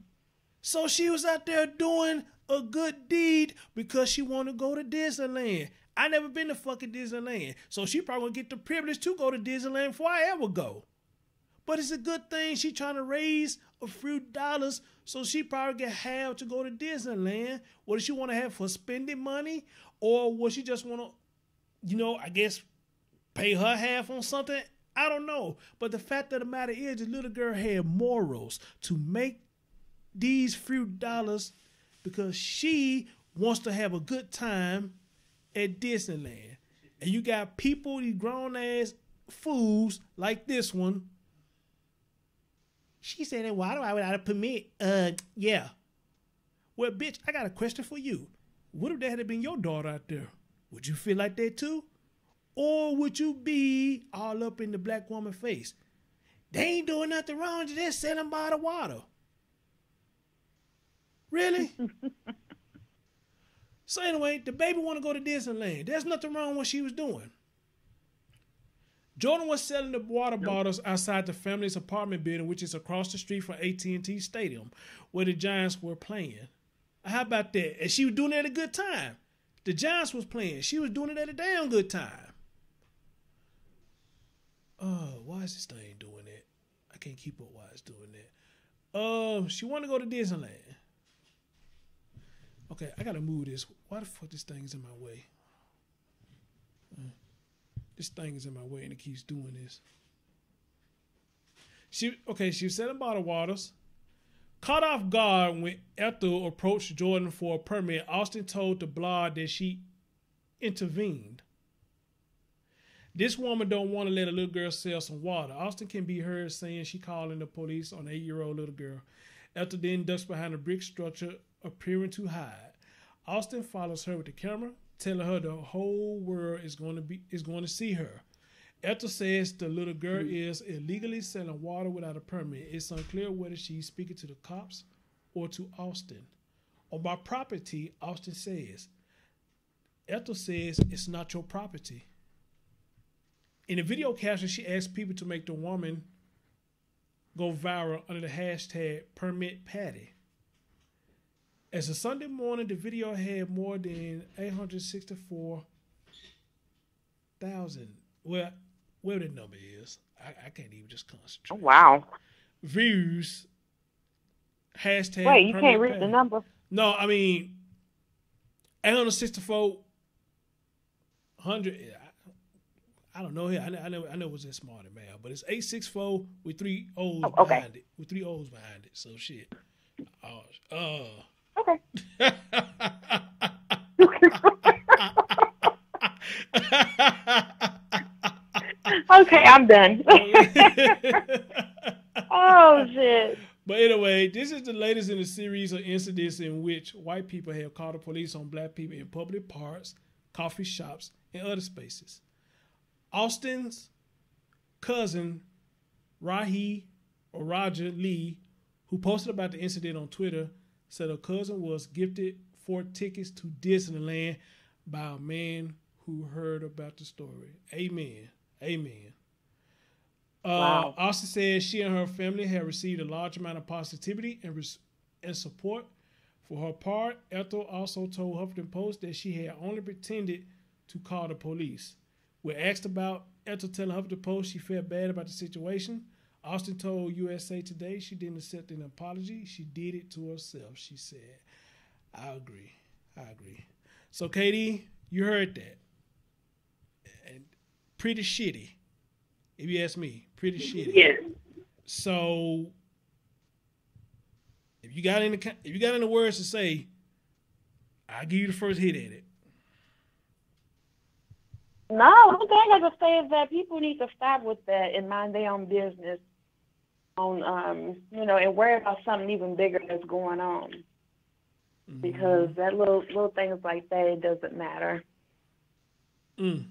So she was out there doing a good deed because she wanted to go to Disneyland. I never been to fucking Disneyland. So she probably gonna get the privilege to go to Disneyland before I ever go. But it's a good thing she trying to raise a few dollars so she probably can have to go to Disneyland. What does she want to have for spending money? Or would she just want to, I guess, pay her half on something? I don't know. But the fact of the matter is, the little girl had morals to make these few dollars because she wants to have a good time at Disneyland. And you got people, these grown-ass fools like this one. She said, why do I without a permit? Yeah. Well, bitch, I got a question for you. What if that had been your daughter out there? Would you feel like that too? Or would you be all up in the black woman's face? They ain't doing nothing wrong. They're just selling bottled water. Really? So anyway, the baby want to go to Disneyland. There's nothing wrong with what she was doing. Jordan was selling the water bottles outside the family's apartment building, which is across the street from AT&T Stadium, where the Giants were playing. How about that? And she was doing it at a good time. The Giants was playing. She was doing it at a damn good time. Why is this thing doing that? I can't keep up why it's doing that. She wanted to go to Disneyland. Okay, I gotta move this. Why the fuck this thing is in my way? This thing is in my way and it keeps doing this. She was selling bottled waters. Caught off guard when Ethel approached Jordan for a permit, Austin told the blog that she intervened. This woman don't want to let a little girl sell some water. Austin can be heard saying she calling the police on an 8-year-old little girl. Ethel then ducks behind a brick structure, appearing to hide. Austin follows her with the camera, telling her the whole world is going to see her. Ethel says the little girl is illegally selling water without a permit. It's unclear whether she's speaking to the cops or to Austin. On my property, Austin says. Ethel says it's not your property. In the video caption, she asks people to make the woman go viral under the hashtag #PermitPatty. As of Sunday morning, the video had more than 864,000. Well, where the number is, I can't even just concentrate. Oh, wow. Views. Hashtag. Wait, you can't read the number? No, I mean, 864,100. I don't know here. I know it was that smart in math, but it's 864 with 3 O's behind it. With 3 O's behind it. So shit. Okay. Okay, I'm done. Oh shit. But anyway, this is the latest in a series of incidents in which white people have called the police on black people in public parks, coffee shops, and other spaces. Austin's cousin Raja Lee, who posted about the incident on Twitter, said her cousin was gifted 4 tickets to Disneyland by a man who heard about the story. Amen. Amen. Wow. Austin says she and her family have received a large amount of positivity and support. For her part, Ethel also told Huffington Post that she had only pretended to call the police. When asked about Ethel telling Huffington Post she felt bad about the situation, Austin told USA Today she didn't accept an apology. She did it to herself, she said. I agree. So, Katie, you heard that. And pretty shitty, if you ask me. Pretty shitty. Yes. So, if you got any words to say, I'll give you the first hit at it. No, one thing I just say is that people need to stop with that and mind their own business and worry about something even bigger that's going on. Mm-hmm. Because that little things like that, it doesn't matter. It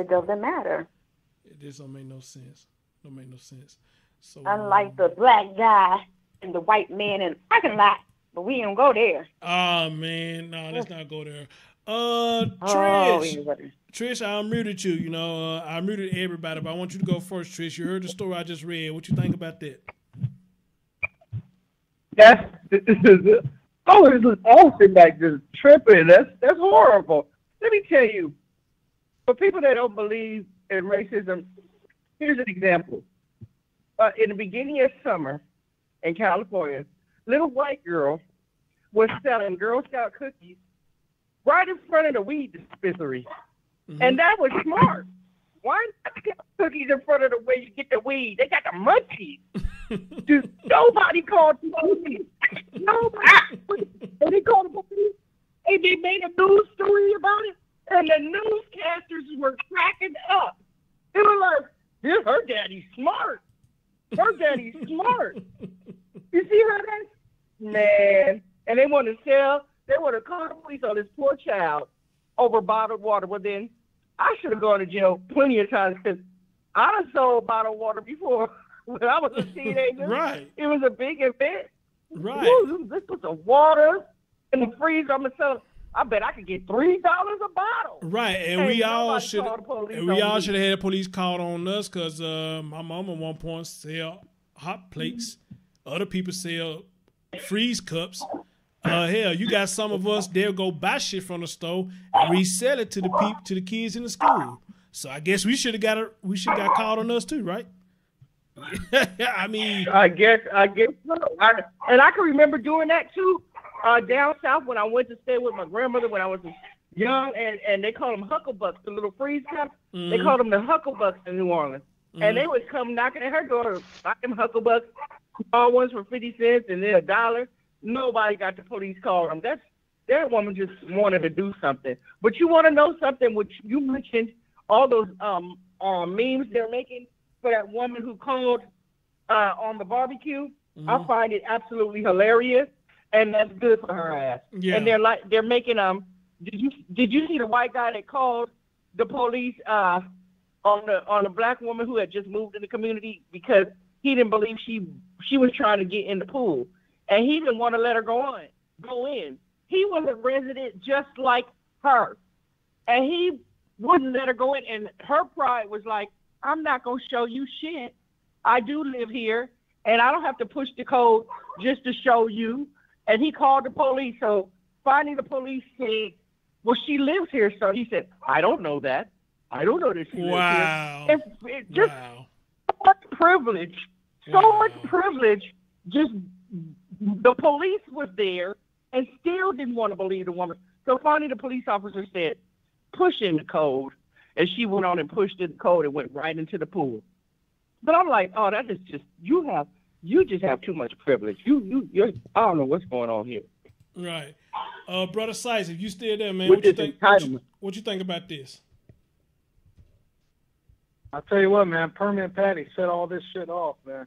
doesn't matter. This don't make no sense. So unlike the black guy and the white man in the parking lot, but we don't go there. Oh man, no, let's not go there. Trish, I muted you. I muted everybody, but I want you to go first, Trish. You heard the story I just read. What you think about that? This is Austin back just tripping. That's horrible. Let me tell you, for people that don't believe in racism, here's an example. In the beginning of summer in California, little white girl was selling Girl Scout cookies right in front of the weed dispensary. Mm-hmm. And that was smart. Why not get cookies in front of the way you get the weed? They got the munchies. Dude, nobody called the police. Nobody. And they called the police. And they made a news story about it. And the newscasters were cracking up. They were like, her daddy's smart. Her daddy's smart. You see how that's? Man. And they want to call the police on this poor child over bottled water. Well, then I should have gone to jail plenty of times because I done sold bottled water before when I was a teenager. Right. It was a big event. Right. Ooh, this was the water in the freezer. I'm gonna sell. I bet I could get $3 a bottle. Right, and we all should have had a police called on us because my mom at one point sell hot plates. Other people sell freeze cups. Hell, you got some of us, they'll go buy shit from the store and resell it to the kids in the school. So I guess we should have got called on us too, right? I mean, I guess so. And I can remember doing that too. Down south when I went to stay with my grandmother when I was young, and they called them hucklebucks, the little freeze cups. Mm-hmm. They called them the hucklebucks in New Orleans. Mm-hmm. And they would come knocking at her door, buy them hucklebucks, small ones for 50 cents and then $1. Nobody got the police call them. That woman just wanted to do something. But you want to know something, which you mentioned, all those memes they're making for that woman who called on the barbecue. Mm-hmm. I find it absolutely hilarious. And that's good for her ass. Yeah. And they're making Did you see the white guy that called the police on the black woman who had just moved in the community because he didn't believe she was trying to get in the pool, and he didn't want to let her go in. He was a resident just like her, and he wouldn't let her go in. And her pride was like, I'm not gonna show you shit. I do live here, and I don't have to push the code just to show you. And he called the police. So finally the police said, well, she lives here. So he said, I don't know that. I don't know that she lives here. It just so much privilege. So much privilege. Just the police was there and still didn't want to believe the woman. So finally the police officer said, push in the code. And she went on and pushed in the code and went right into the pool. But I'm like, oh, that is just, you just have too much privilege. You're, I don't know what's going on here. Right. Brother Sykes, if you still there, man, what you think about this? I'll tell you what, man, Permanent Patty set all this shit off, man.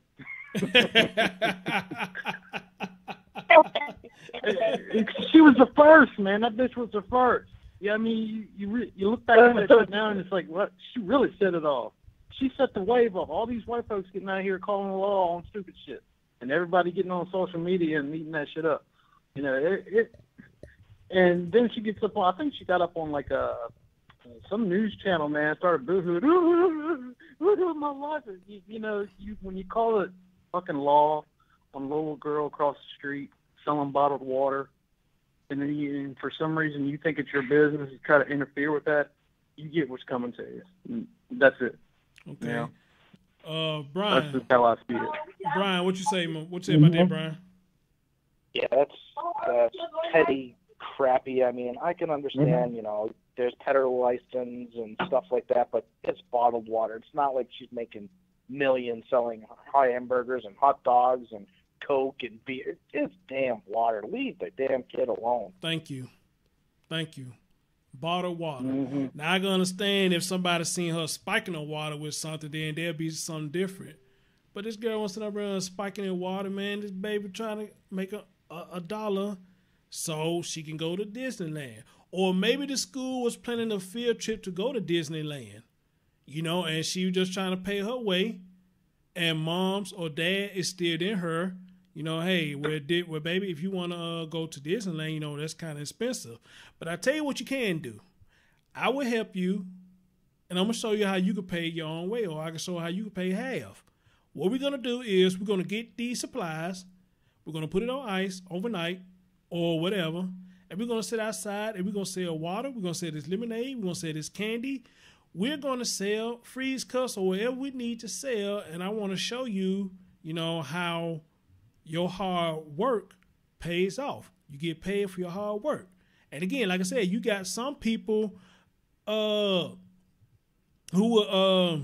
She was the first, man. That bitch was the first. Yeah, I mean, you look back at it now and it's like, what? She really set it off. she set the wave up. All these white folks getting out here calling the law on stupid shit, and everybody getting on social media and eating that shit up. You know, and then she gets up on, I think she got up on like some news channel, man, started boohooing, my life. You know, when you call it fucking law on a little girl across the street selling bottled water, and then for some reason you think it's your business, you try to interfere with that, you get what's coming to you. And that's it. Okay. You know? Brian. That's just how I see it. Brian, what you say? What you say about that, Brian? Yeah, that's petty, crappy. I mean, I can understand, you know, there's peddler license and stuff like that, but it's bottled water. It's not like she's making millions selling hamburgers and hot dogs and Coke and beer. It's damn water. Leave the damn kid alone. Thank you. Bottled water. Now I can understand if somebody seen her spiking the water with something, then there'll be something different. But this girl wants to run spiking in water, man. This baby trying to make a dollar so she can go to Disneyland. Or maybe the school was planning a field trip to go to Disneyland, you know, and she was just trying to pay her way. And mom's or dad is still in her, you know, hey, well, baby, if you want to go to Disneyland, you know, that's kind of expensive. But I tell you what you can do. I will help you, and I'm going to show you how you can pay your own way, or I can show you how you can pay half. What we're going to do is we're going to get these supplies. We're going to put it on ice overnight or whatever. And we're going to sit outside and we're going to sell water. We're going to sell this lemonade. We're going to sell this candy. We're going to sell freeze cups or whatever we need to sell. And I want to show you, you know, how your hard work pays off. You get paid for your hard work. And again, like I said, you got some people who will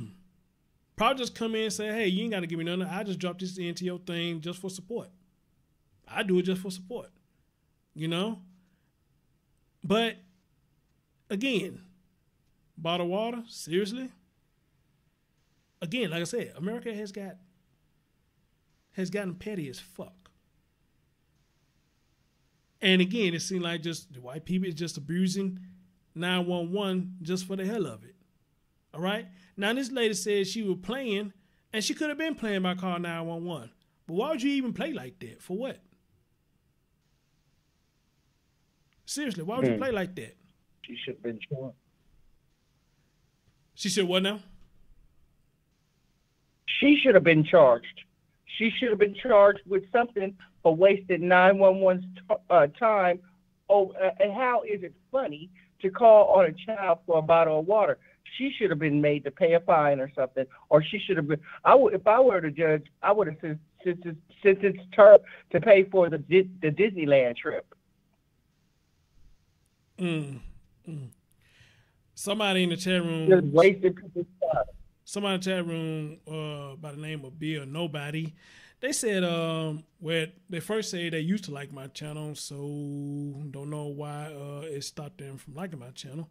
probably just come in and say, hey, you ain't got to give me nothing. I just drop this into your thing just for support. I do it just for support, you know? But again, bottled water, seriously? Again, like I said, America has gotten petty as fuck. And again, it seems like just the white people is just abusing 911 just for the hell of it. All right? Now, this lady said she was playing, and she could have been playing by calling 911. But why would you even play like that? For what? Seriously, why would you play like that? She should have been charged. She said what now? She should have been charged. She should have been charged with something for wasting 911's time. Oh, and how is it funny to call on a child for a bottle of water? She should have been made to pay a fine or something, or she should have been. If I were the judge, I would have sentenced her to pay for the Disneyland trip. Somebody in the chat room. Just wasting people's time. Somebody in the chat room by the name of Bill Nobody. They said, well, they first say they used to like my channel, so don't know why it stopped them from liking my channel.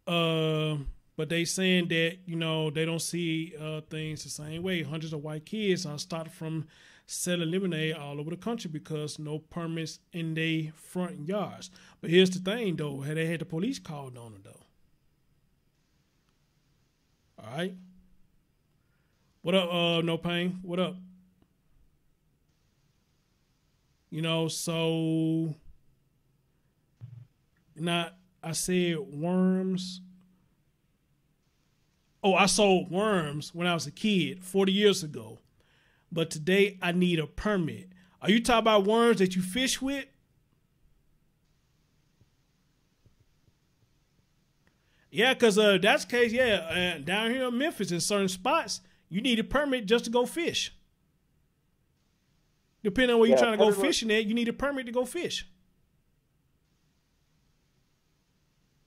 But they saying that, you know, they don't see things the same way. Hundreds of white kids are started from selling lemonade all over the country because no permits in their front yards. But here's the thing, though. They had the police called on them, though. All right. What up, No Pain? What up? You know, so not, I said worms. Oh, I sold worms when I was a kid 40 years ago. But today I need a permit. Are you talking about worms that you fish with? Yeah, because that's the case, yeah. Down here in Memphis, in certain spots, you need a permit just to go fish. Depending on where you're trying to go fishing at, you need a permit to go fish.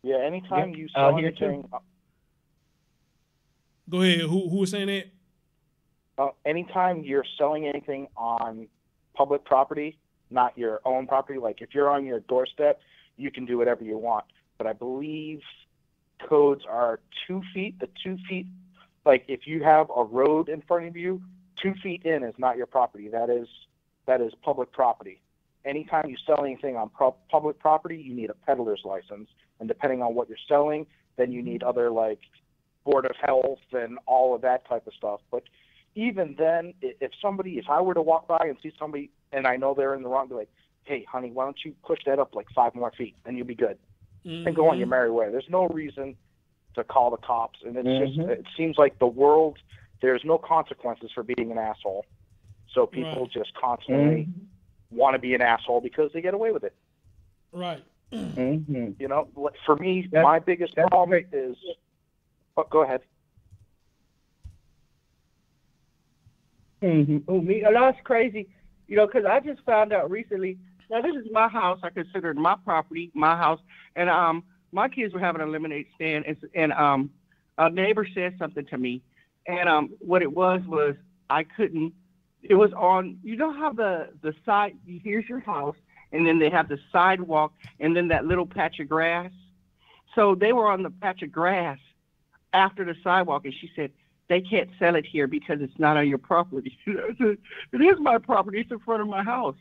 Yeah, anytime you sell anything. Go ahead. Who was saying that? Anytime you're selling anything on public property, not your own property, like if you're on your doorstep, you can do whatever you want. But I believe codes are 2 feet. The 2 feet, like if you have a road in front of you, 2 feet in is not your property. That is public property. Anytime you sell anything on public property, you need a peddler's license. And depending on what you're selling, then you need other like Board of Health and all of that type of stuff. But even then, if I were to walk by and see somebody and I know they're in the wrong, I'd be like, hey, honey, why don't you push that up like 5 more feet and you'll be good. And go on your merry way. There's no reason to call the cops. And it's just, it seems like the world, there's no consequences for being an asshole. So people just constantly want to be an asshole because they get away with it. Right. You know, for me, my biggest problem is, go ahead. Oh, me? That's crazy. You know, because I just found out recently. Now, this is my house. I consider it my property, my house. And my kids were having a lemonade stand, and a neighbor said something to me. And what it was I couldn't. It was on. You know how the side. Here's your house, and then they have the sidewalk, and then that little patch of grass. So they were on the patch of grass after the sidewalk, and she said, they can't sell it here because it's not on your property. I said, it is my property. It's in front of my house.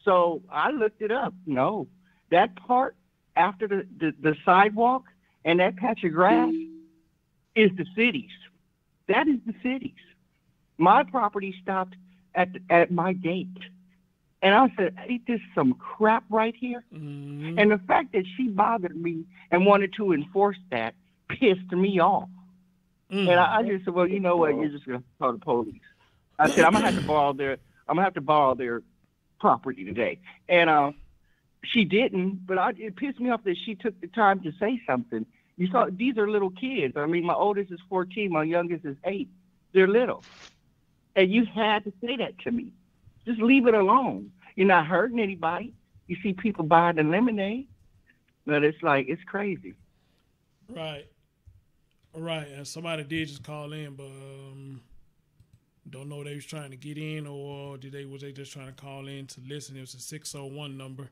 So I looked it up. No, that part after the sidewalk and that patch of grass is the city's. That is the city's. My property stopped at my gate. And I said, ain't this some crap right here? And the fact that she bothered me and wanted to enforce that pissed me off. And I just said, well, you know what? You're just going to call the police. I said, I'm going to have to borrow their property today. And she didn't, but it pissed me off that she took the time to say something. You saw, these are little kids. I mean, my oldest is 14. My youngest is 8. They're little. And you had to say that to me. Just leave it alone. You're not hurting anybody. You see people buying the lemonade. But it's like, it's crazy. Right. Right. And somebody did just call in, but don't know if they was trying to get in or was they just trying to call in to listen. It was a 601 number.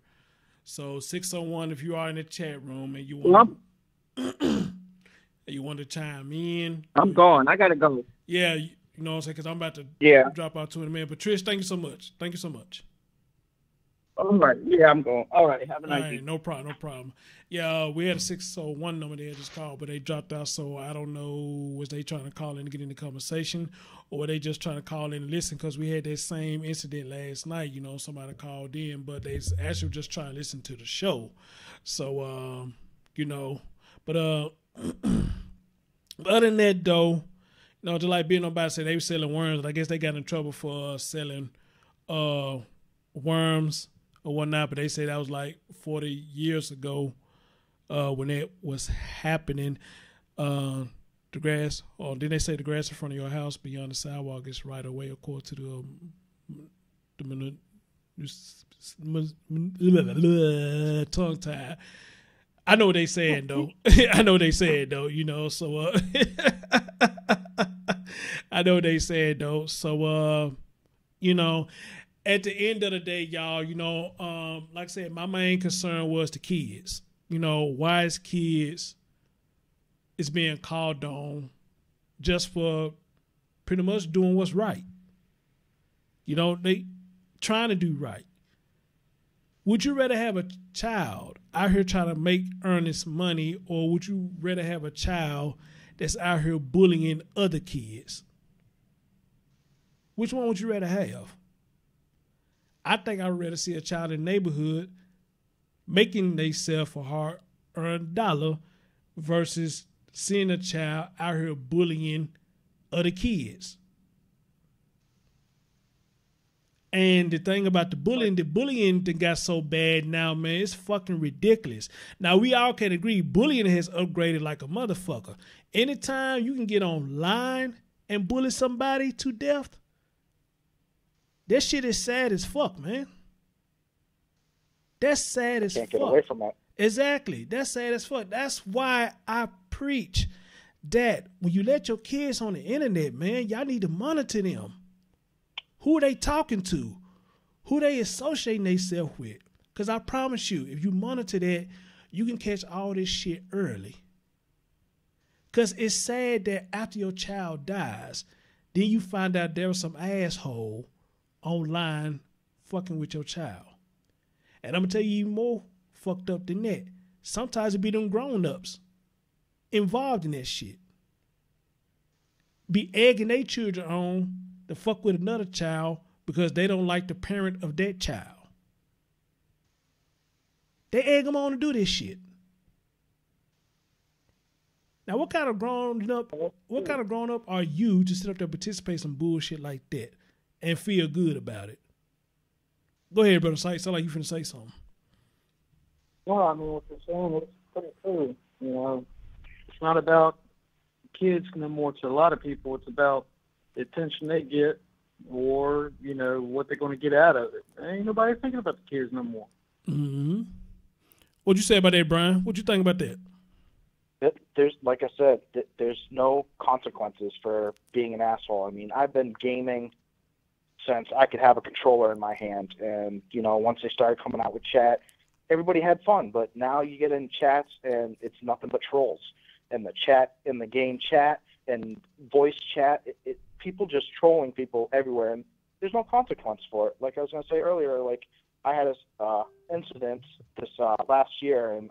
So 601, if you are in the chat room and you want to chime in. I'm going. I got to go. Yeah. You know what I'm saying? Because I'm about to drop out to in a minute. But Trish, thank you so much. Thank you so much. All right. Yeah, I'm going. All right. Have a nice day. No problem. No problem. Yeah, we had a 601 number they had just called, but they dropped out. So I don't know, was they trying to call in to get in the conversation, or were they just trying to call in and listen? Because we had that same incident last night. You know, somebody called in, but they actually were just trying to listen to the show. So, you know, but other than that, though, you know, just like being nobody said they were selling worms. I guess they got in trouble for selling worms or whatnot, but they say that was like 40 years ago when it was happening. The grass, or didn't they say the grass in front of your house beyond the sidewalk is right away, according to the tongue tie. I know what they saying though. I know what they saying though. You know, so I know what they saying though. So you know, at the end of the day, y'all, you know, like I said, my main concern was the kids. You know, why is kids is being called on just for pretty much doing what's right. You know, they trying to do right. Would you rather have a child out here trying to make earnest money, or would you rather have a child that's out here bullying other kids? Which one would you rather have? I think I'd rather see a child in the neighborhood making themselves a hard-earned dollar versus seeing a child out here bullying other kids. And the thing about the bullying that got so bad now, man, it's fucking ridiculous. Now, we all can agree bullying has upgraded like a motherfucker. Anytime you can get online and bully somebody to death, that shit is sad as fuck, man. That's sad as fuck. Can't get away from that. Exactly. That's sad as fuck. That's why I preach that when you let your kids on the internet, man, y'all need to monitor them. Who are they talking to? Who they associating themselves with? Because I promise you, if you monitor that, you can catch all this shit early. Because it's sad that after your child dies, then you find out there was some asshole online fucking with your child. And I'm going to tell you even more fucked up than that. Sometimes it be them grown-ups involved in that shit. be egging their children on to fuck with another child because they don't like the parent of that child. They egg them on to do this shit. Now, what kind of grown up are you to sit up there and participate in some bullshit like that and feel good about it? Go ahead, brother. Sound like you finna say something. Well, I mean, what you're saying is pretty true. You know, it's not about kids no more to a lot of people. It's about the attention they get or, you know, what they're going to get out of it. Ain't nobody thinking about the kids no more. Mm-hmm. What'd you say about that, Brian? What you think about that? There's, like I said, there's no consequences for being an asshole. I mean, I've been gaming since I could have a controller in my hand. And, you know, once they started coming out with chat, everybody had fun. But now you get in chats and it's nothing but trolls. And the chat, in the game chat and voice chat, people just trolling people everywhere. And there's no consequence for it. Like I was going to say earlier, like I had this incident this last year in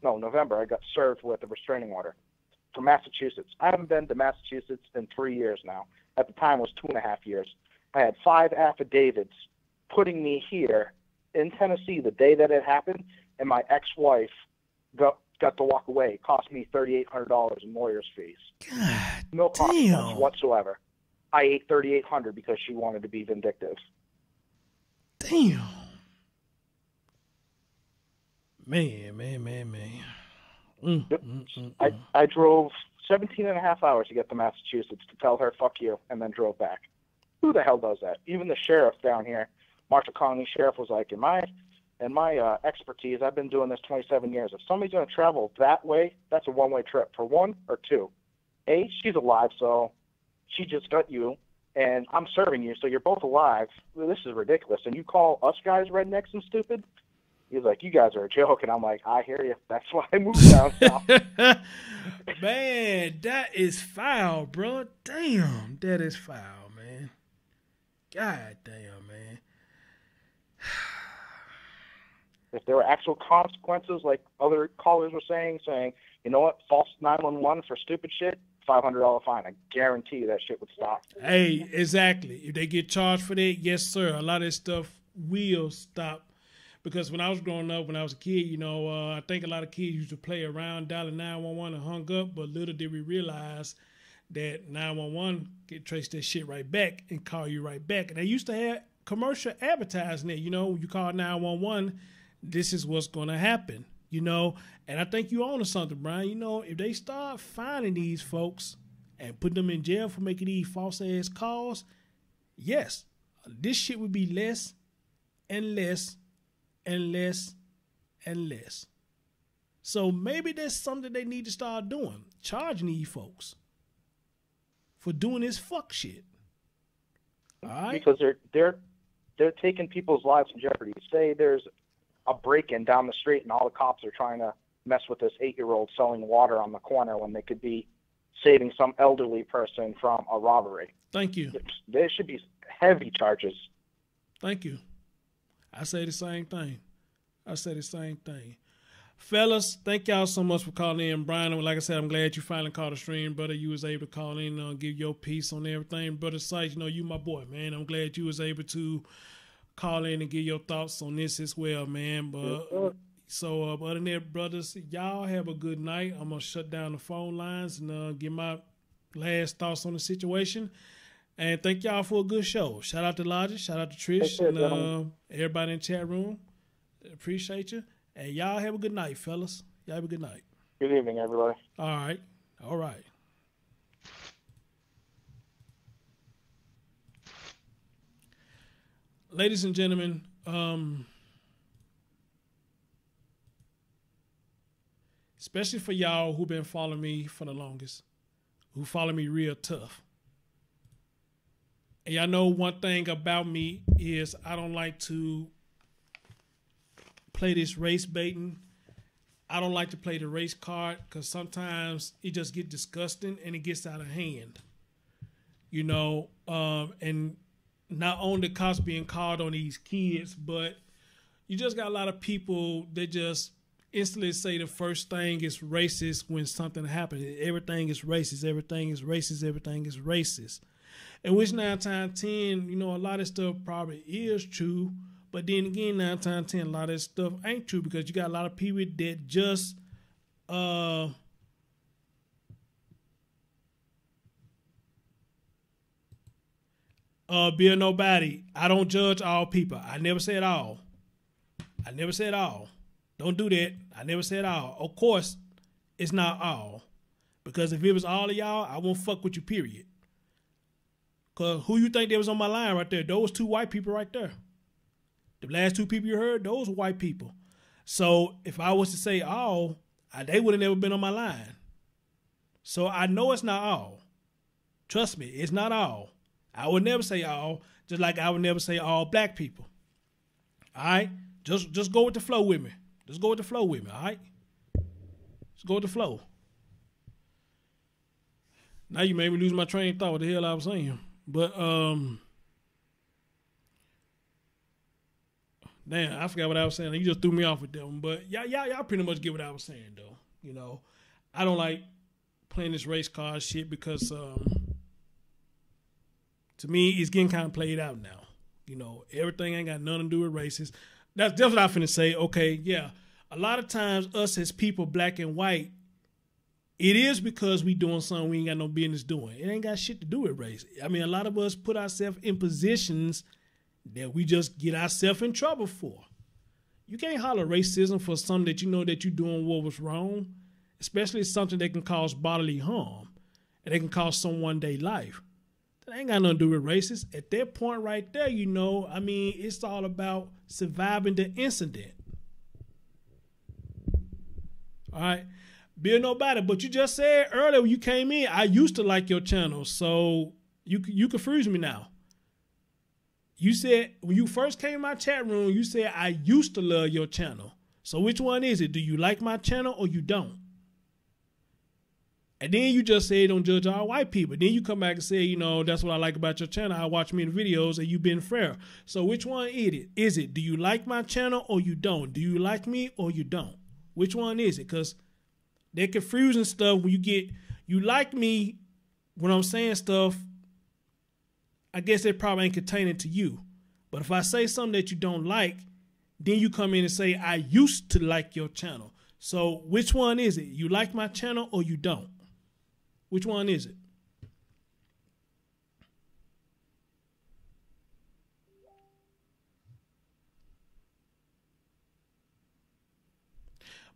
November, I got served with a restraining order from Massachusetts. I haven't been to Massachusetts in 3 years now. At the time, it was 2.5 years. I had 5 affidavits putting me here in Tennessee the day that it happened, and my ex-wife got to walk away. It cost me $3,800 in lawyer's fees. God, no consequence whatsoever. I ate $3,800 because she wanted to be vindictive. Damn. Man. I drove 17 and a half hours to get to Massachusetts to tell her, fuck you, and then drove back. Who the hell does that? Even the sheriff down here, Marshall County Sheriff, was like, in my expertise, I've been doing this 27 years. If somebody's going to travel that way, that's a one-way trip for 1 or 2. A, she's alive, so she just got you, and I'm serving you, so you're both alive. Well, this is ridiculous. And you call us guys rednecks and stupid? He's like, you guys are a joke. And I'm like, I hear you. That's why I moved down south. Man, that is foul, bro. Damn, that is foul, man. God damn, man. If there were actual consequences, like other callers were saying, you know what, false 911 for stupid shit, $500 fine. I guarantee you that shit would stop. Hey, exactly. If they get charged for that, yes, sir. A lot of that stuff will stop. Because when I was growing up, when I was a kid, you know, I think a lot of kids used to play around, dialing 911 and hung up, but little did we realize that 911 could trace that shit right back and call you right back. And they used to have commercial advertising there, you know, when you call 911, this is what's going to happen, you know. And I think you own to something, Brian. You know, if they start finding these folks and putting them in jail for making these false-ass calls, yes, this shit would be less and less and less and less. So maybe that's something they need to start doing, charging these folks for doing this fuck shit. All right? Because they're taking people's lives in jeopardy. Say there's a break-in down the street and all the cops are trying to mess with this 8-year-old selling water on the corner when they could be saving some elderly person from a robbery. Thank you. There should be heavy charges. Thank you. I say the same thing. Fellas, thank y'all so much for calling in. Brian, like I said, I'm glad you finally caught a stream, brother. You was able to call in and give your piece on everything. Brother Sight, you know, you my boy, man. I'm glad you was able to call in and give your thoughts on this as well, man. But so other than that, brothers, y'all have a good night. I'm going to shut down the phone lines and give my last thoughts on the situation. And thank y'all for a good show. Shout out to Logic. Shout out to Trish and everybody in the chat room. Appreciate you. And y'all have a good night, fellas. Y'all have a good night. Good evening, everybody. All right. Ladies and gentlemen, especially for y'all who've been following me for the longest, who follow me real tough. And y'all know one thing about me is I don't like to play this race baiting. I don't like to play the race card because sometimes it just gets disgusting and it gets out of hand. You know, and not only the cops being called on these kids, but you just got a lot of people that just instantly say the first thing is racist when something happens. Everything is racist. Everything is racist. Everything is racist. And which 9 times 10, you know, a lot of stuff probably is true. But then again, 9 times 10, a lot of that stuff ain't true because you got a lot of people that just be a nobody. I don't judge all people. I never said all. I never said all. Don't do that. I never said all. Of course, it's not all. Because if it was all of y'all, I won't fuck with you, period. Because who you think that was on my line right there? Those 2 white people right there. The last 2 people you heard, those were white people. So if I was to say all, they would have never been on my line. So I know it's not all. Trust me, it's not all. I would never say all, just like I would never say all black people. All right? Just go with the flow with me. Just go with the flow with me, all right? Just go with the flow. Now you made me lose my train of thought what the hell I was saying. But, damn, I forgot what I was saying. You just threw me off with that one. But y'all pretty much get what I was saying, though. You know, I don't like playing this race card shit because, to me, it's getting kind of played out now. You know, everything ain't got nothing to do with races. That's what I'm finna say. Okay, yeah. A lot of times, us as people, black and white, it is because we doing something we ain't got no business doing. It ain't got shit to do with race. I mean, a lot of us put ourselves in positions that we just get ourselves in trouble for. You can't holler racism for something that you know that you're doing what was wrong, especially something that can cause bodily harm and they can cost someone their life. That ain't got nothing to do with racism. At that point right there, you know, I mean, it's all about surviving the incident. All right. Be a nobody. But you just said earlier when you came in, I used to like your channel. So you confuse me now. You said when you first came in my chat room, you said I used to love your channel. So which one is it? Do you like my channel or you don't? And then you just say don't judge all white people. Then you come back and say, you know, that's what I like about your channel. I watch many videos and you've been fair. So which one is it? Is it, do you like my channel or you don't? Do you like me or you don't? Which one is it? Because they're confusing stuff when you like me when I'm saying stuff, I guess it probably ain't containing to you. But if I say something that you don't like, then you come in and say, I used to like your channel. So which one is it? You like my channel or you don't? Which one is it?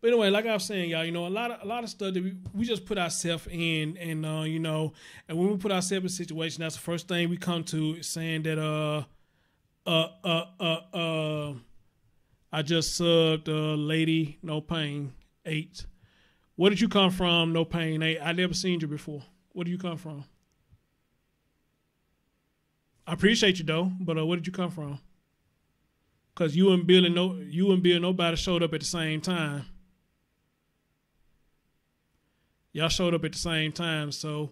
But anyway, like I was saying, y'all, you know, a lot of stuff that we just put ourselves in, and you know, and when we put ourselves in a situation, that's the first thing we come to is saying that I just subbed Lady No Pain 8. Where did you come from, No Pain 8? I never seen you before. Where did you come from? I appreciate you though, but where did you come from? Cause you and Bill Nobody showed up at the same time. Y'all showed up at the same time, so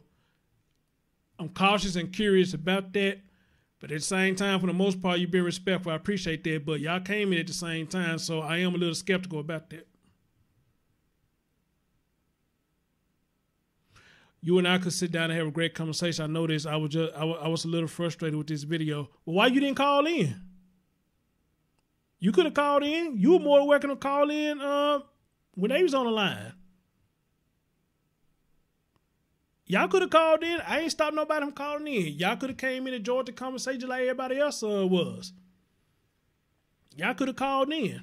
I'm cautious and curious about that. But at the same time, for the most part, you've been respectful. I appreciate that. But y'all came in at the same time, so I am a little skeptical about that. You and I could sit down and have a great conversation. I know this. I was a little frustrated with this video. Well, why you didn't call in? You could have called in. You were more than welcome to call in when they was on the line. Y'all could have called in. I ain't stopped nobody from calling in. Y'all could have came in and joined the conversation like everybody else was. Y'all could have called in.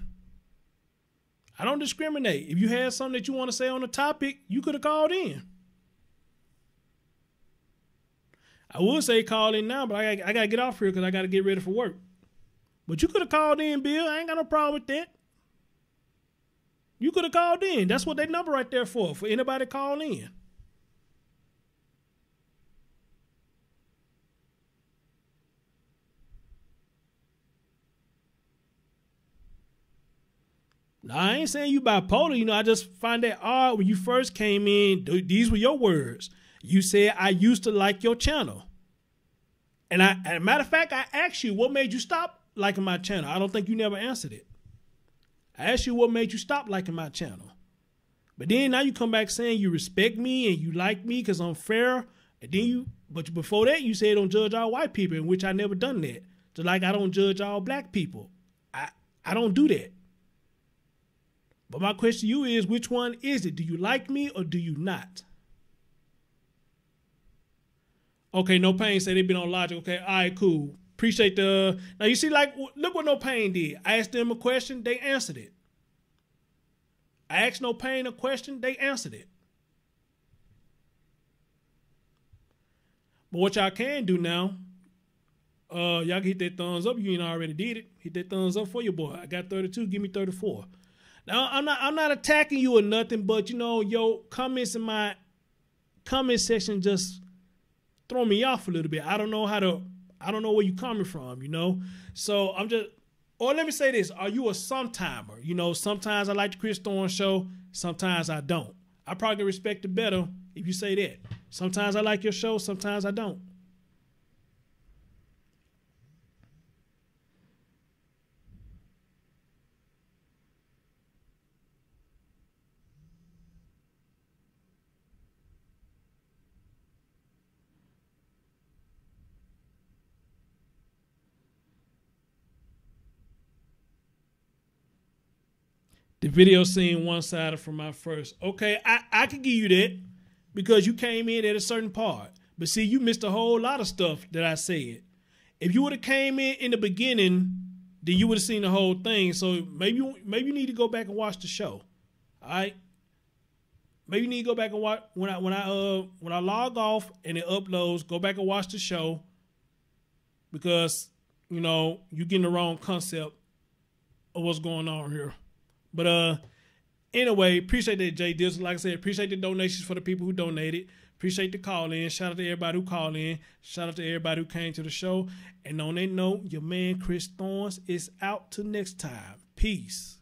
I don't discriminate. If you had something that you want to say on the topic, you could have called in. I would say call in now, but I got to get off here because I got to get ready for work. But you could have called in, Bill. I ain't got no problem with that. You could have called in. That's what that number right there for anybody to call in. Now, I ain't saying you bipolar. You know, I just find that odd when you first came in. These were your words. You said, I used to like your channel. And as a matter of fact, I asked you, what made you stop liking my channel? I don't think you never answered it. I asked you what made you stop liking my channel. But then now you come back saying you respect me and you like me because I'm fair. And then but before that you said don't judge all white people, in which I never done that. Just like I don't judge all black people. I don't do that. But my question to you is, which one is it? Do you like me or do you not? Okay, No Pain said they've been on Logic. Okay, all right, cool. Appreciate the... Now, you see, like, look what No Pain did. I asked them a question, they answered it. I asked No Pain a question, they answered it. But what y'all can do now, y'all can hit that thumbs up. You ain't already did it. Hit that thumbs up for your boy. I got 32, give me 34. Now, I'm not attacking you or nothing, but, you know, your comments in my comment section just throw me off a little bit. I don't know where you coming from, you know? So or let me say this, are you a sometimer? You know, sometimes I like the Chris Thorns show, sometimes I don't. I probably can respect it better if you say that. Sometimes I like your show, sometimes I don't. The video seemed one-sided from my first. Okay, I can give you that because you came in at a certain part. But see, you missed a whole lot of stuff that I said. If you would have came in the beginning, then you would have seen the whole thing. So maybe you need to go back and watch the show. All right? Maybe you need to go back and watch when I log off and it uploads, go back and watch the show because, you know, you're getting the wrong concept of what's going on here. But anyway, appreciate that, Jay Dilson. Like I said, appreciate the donations for the people who donated. Appreciate the call in. Shout out to everybody who called in. Shout out to everybody who came to the show. And on that note, your man Chris Thorns is out till next time. Peace.